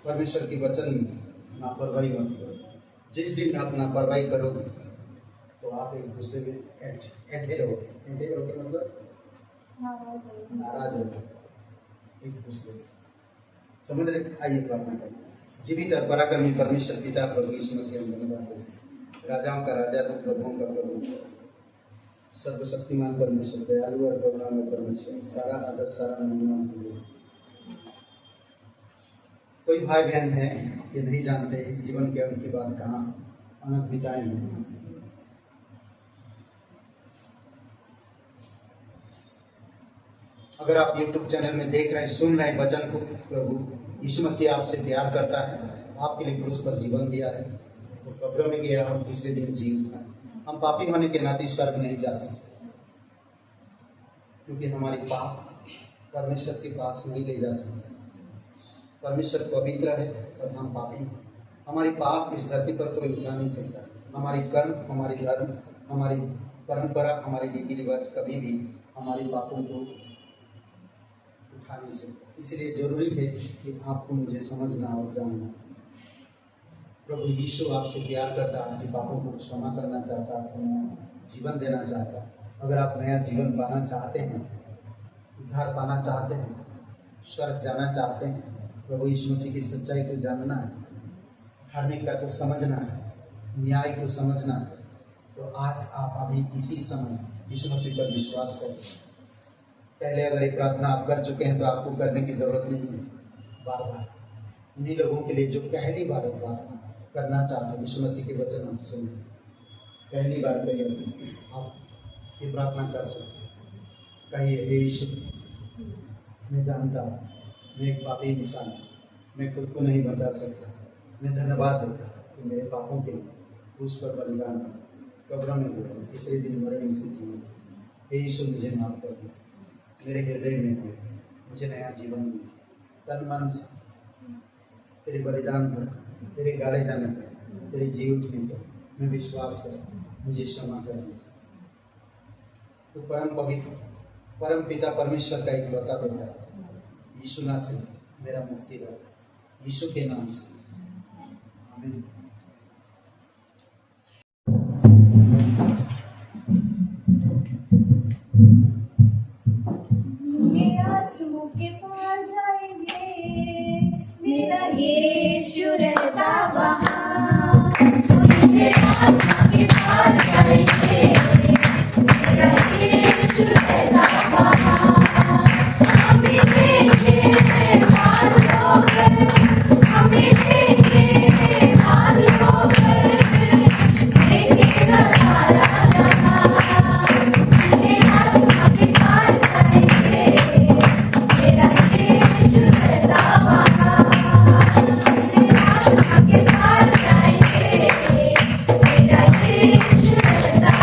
परमेश्वर के वचन में लापरवाही मत करो। जिस दिन आप लापरवाही करोगे तो आप एक दूसरे में एंटे रहोगे, मतलब नाराज होगे एक दूसरे से। समझ रहे? आइए प्रार्थना करें। जीवित और पराक्रमी परमेश्वर पिता प्रभु यीशु मसीह, हम धन्यवाद देते हैं। राजाओं का राजा, तुम प्रभुओं का प्रभु, सर्वशक्तिमान परमेश्वर, दयालु और करुणामय परमेश्वर, सारा आदर सारा महिमा के लिए। कोई भाई बहन है ये नहीं जानते इस जीवन के अंत के बाद कहाँ अनंत बिताएंगे। अगर आप YouTube चैनल में देख रहे हैं, सुन रहे हैं वचन को, प्रभु यीशु मसीह आपसे प्यार करता है, आपके लिए क्रूस पर जीवन दिया है, वो कब्र में गया और तीसरे दिन जी उठा। हम पापी होने के नाते स्वर्ग नहीं जा सकते, क्योंकि हमारी पाप परमेश्वर के पास नहीं ले जा सकते। परमेश्वर पवित्र है और हम पापी हैं। हमारी पाप इस धरती पर कोई उठा नहीं सकता। हमारी कर्म, हमारी धर्म, हमारी परंपरा, हमारे रीति रिवाज कभी भी हमारी पापों को उठा नहीं सकता। इसलिए जरूरी है कि आपको मुझे समझना और जानना। प्रभु यीशु आपसे प्यार करता है, आपके पापों को क्षमा करना चाहता है, आपको जीवन देना चाहता है। अगर आप नया जीवन पाना चाहते हैं, उद्धार पाना चाहते हैं, स्वर्ग जाना चाहते हैं, प्रभु यीशु मसीह की सच्चाई को जानना है, धार्मिकता को समझना है, न्याय को समझना है, तो आज आप अभी इसी समय यीशु मसीह पर विश्वास करें। पहले अगर एक प्रार्थना आप कर चुके हैं तो आपको करने की जरूरत नहीं है बार बार। उन्हीं लोगों के लिए जो पहली बार प्रार्थना करना चाहते हैं, यीशु मसीह के वचन आप सुने, पहली बार कहिए, आप ये प्रार्थना कर सकते हैं। कहिए, हे यीशु, मैं जानता हूँ मैं एक पापी इंसान हूँ, मैं खुद को नहीं बचा सकता। मैं धन्यवाद देता कि मेरे पापों के लिए उस पर बलिदान कब्र में हुए, तीसरे दिन मरे उनसे जीवन। हे यीशु, मुझे माफ कर दीजिए, मेरे हृदय में हुए, मुझे नया जीवन दीजिए। तन मन से तेरे बलिदान पर, तेरे गाड़े जाने पर, तेरे जी उठने पर मैं विश्वास करता, मुझे क्षमा कर दीजिए। तो परम पवित्र, परम पिता परमेश्वर का एक लौता बेटा यीशु नाम से मेरा मुक्ति दे, यीशु के नाम से, आमीन। आंसू के पार जाएंगे, मेरा यीशु रहता वहाँ। मेरे आंसू के पार जाएंगे, मेरा यीशु रहता वहाँ। हमें देंगे माल होकर, हमें देंगे माल होकर, देखेगा सारा जहां। मेरे आंसू के पार जाएंगे, मेरा यीशु रहता वहाँ। मेरे आंसू के पार जाएंगे, मेरा यीशु रहता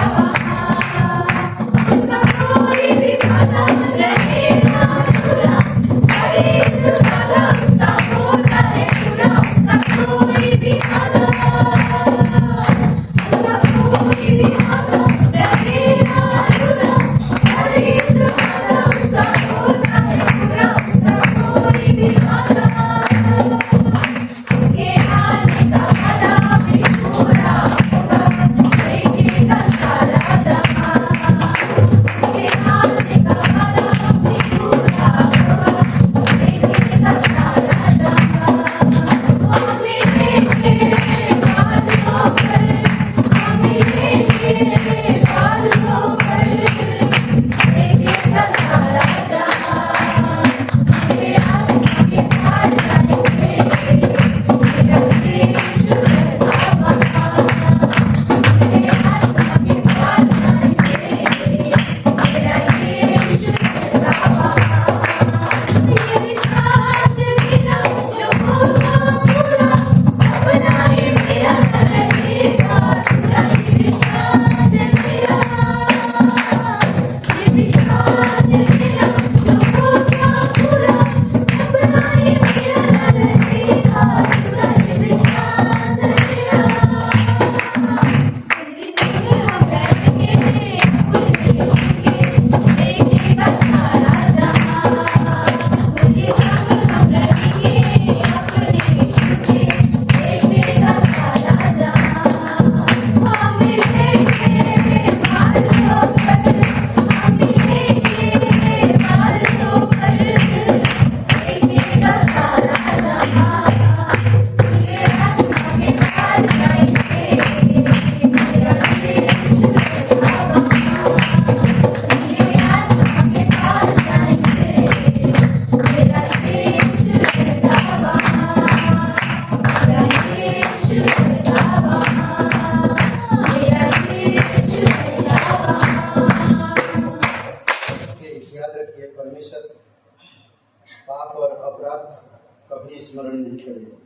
कभी स्मरण नहीं करेगा।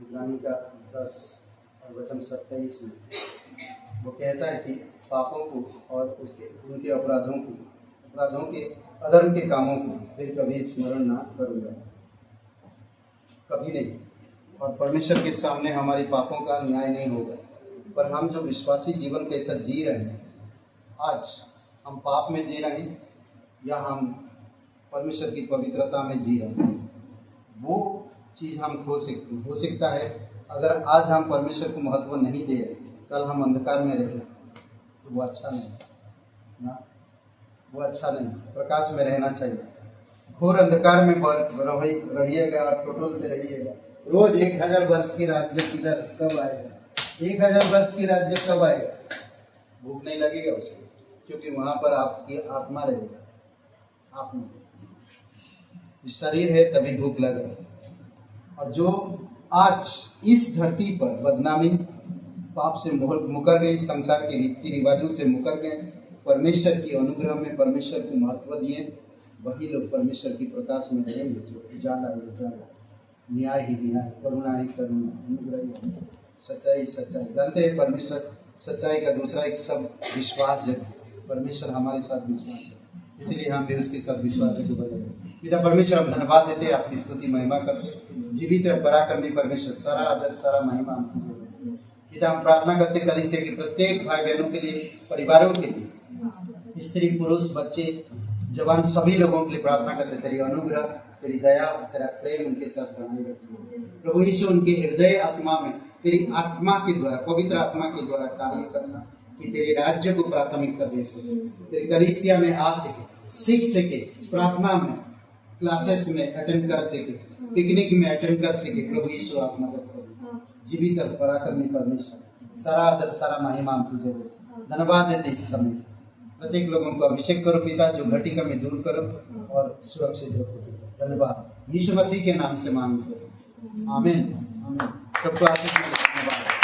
इब्रानी का 10 और वचन 27 में वो कहता है कि पापों को और उनके अपराधों के अधर्म के कामों को फिर कभी स्मरण ना करूँगा, कभी नहीं। और परमेश्वर के सामने हमारे पापों का न्याय नहीं होगा। पर हम जो विश्वासी जीवन कैसा जी रहे हैं, आज हम पाप में जी रहे हैं या हम परमेश्वर की पवित्रता में जी रहे हैं, वो चीज़ हम हो सकता है। अगर आज हम परमेश्वर को महत्व नहीं दे रहे, कल हम अंधकार में रहे तो वो अच्छा नहीं ना, वो अच्छा नहीं। प्रकाश में रहना चाहिए। घोर अंधकार में रहिएगा, टटोलते रहिएगा। रोज 1000 वर्ष की राज्य किधर कब आएगा? 1000 वर्ष की राज्य कब आएगा? भूख नहीं लगेगा उसको, क्योंकि वहां पर आपकी आत्मा रहेगा। आप शरीर है तभी भूख लगेगा। और जो आज इस धरती पर बदनामी, पाप से मुकर गए, संसार के रीति रिवाजों से मुकर गए, परमेश्वर की अनुग्रह में परमेश्वर को महत्व दिए, वही लोग परमेश्वर की प्रकाश में रहेंगे। जो उजाला है उजाला, न्याय ही न्याय, करुणा ही करुणा, अनुग्रह सच्चाई सच्चाई। जानते हैं परमेश्वर सच्चाई का दूसरा एक शब्द विश्वास है। परमेश्वर हमारे साथ विश्वास है, इसलिए हम भी उसके साथ विश्वास के बदले। पिता परमेश्वर, हम धन्यवाद देते हैं, आपकी स्तुति महिमा करते। जीवित और पराक्रमी परमेश्वर, सारा आदर सारा महिमा आपको देते। पिता हम प्रार्थना करते कलीसिया के प्रत्येक भाई बहनों के लिए, परिवारों के लिए, स्त्री पुरुष बच्चे जवान सभी लोगों के लिए प्रार्थना करते। तेरी अनुग्रह, तेरी दया, तेरा प्रेम उनके साथ बनाए रखिए प्रभु यीशु। उनके हृदय आत्मा में तेरी आत्मा के द्वारा, पवित्र आत्मा के द्वारा कार्य करना, कि तेरे राज्य को प्राथमिकता दे सके, तेरे कलीसिया में आ सके, सीख सके, प्रार्थना में क्लासेस में अटेंड कर सके, पिकनिक में अटेंड कर सके। प्रभु यीशु आप मदद करो। जीवित और पराक्रमी परमेश्वर, सारा आदर सारा महिमा हम तुझे दे। धन्यवाद देते इस समय प्रत्येक लोगों को अभिषेक करो पिता, जो घटिका में दूर करो और सुरक्षित रखो। धन्यवाद यीशु मसीह के नाम से मांगते हैं, आमीन आमीन। सबको आशीष मिले। धन्यवाद।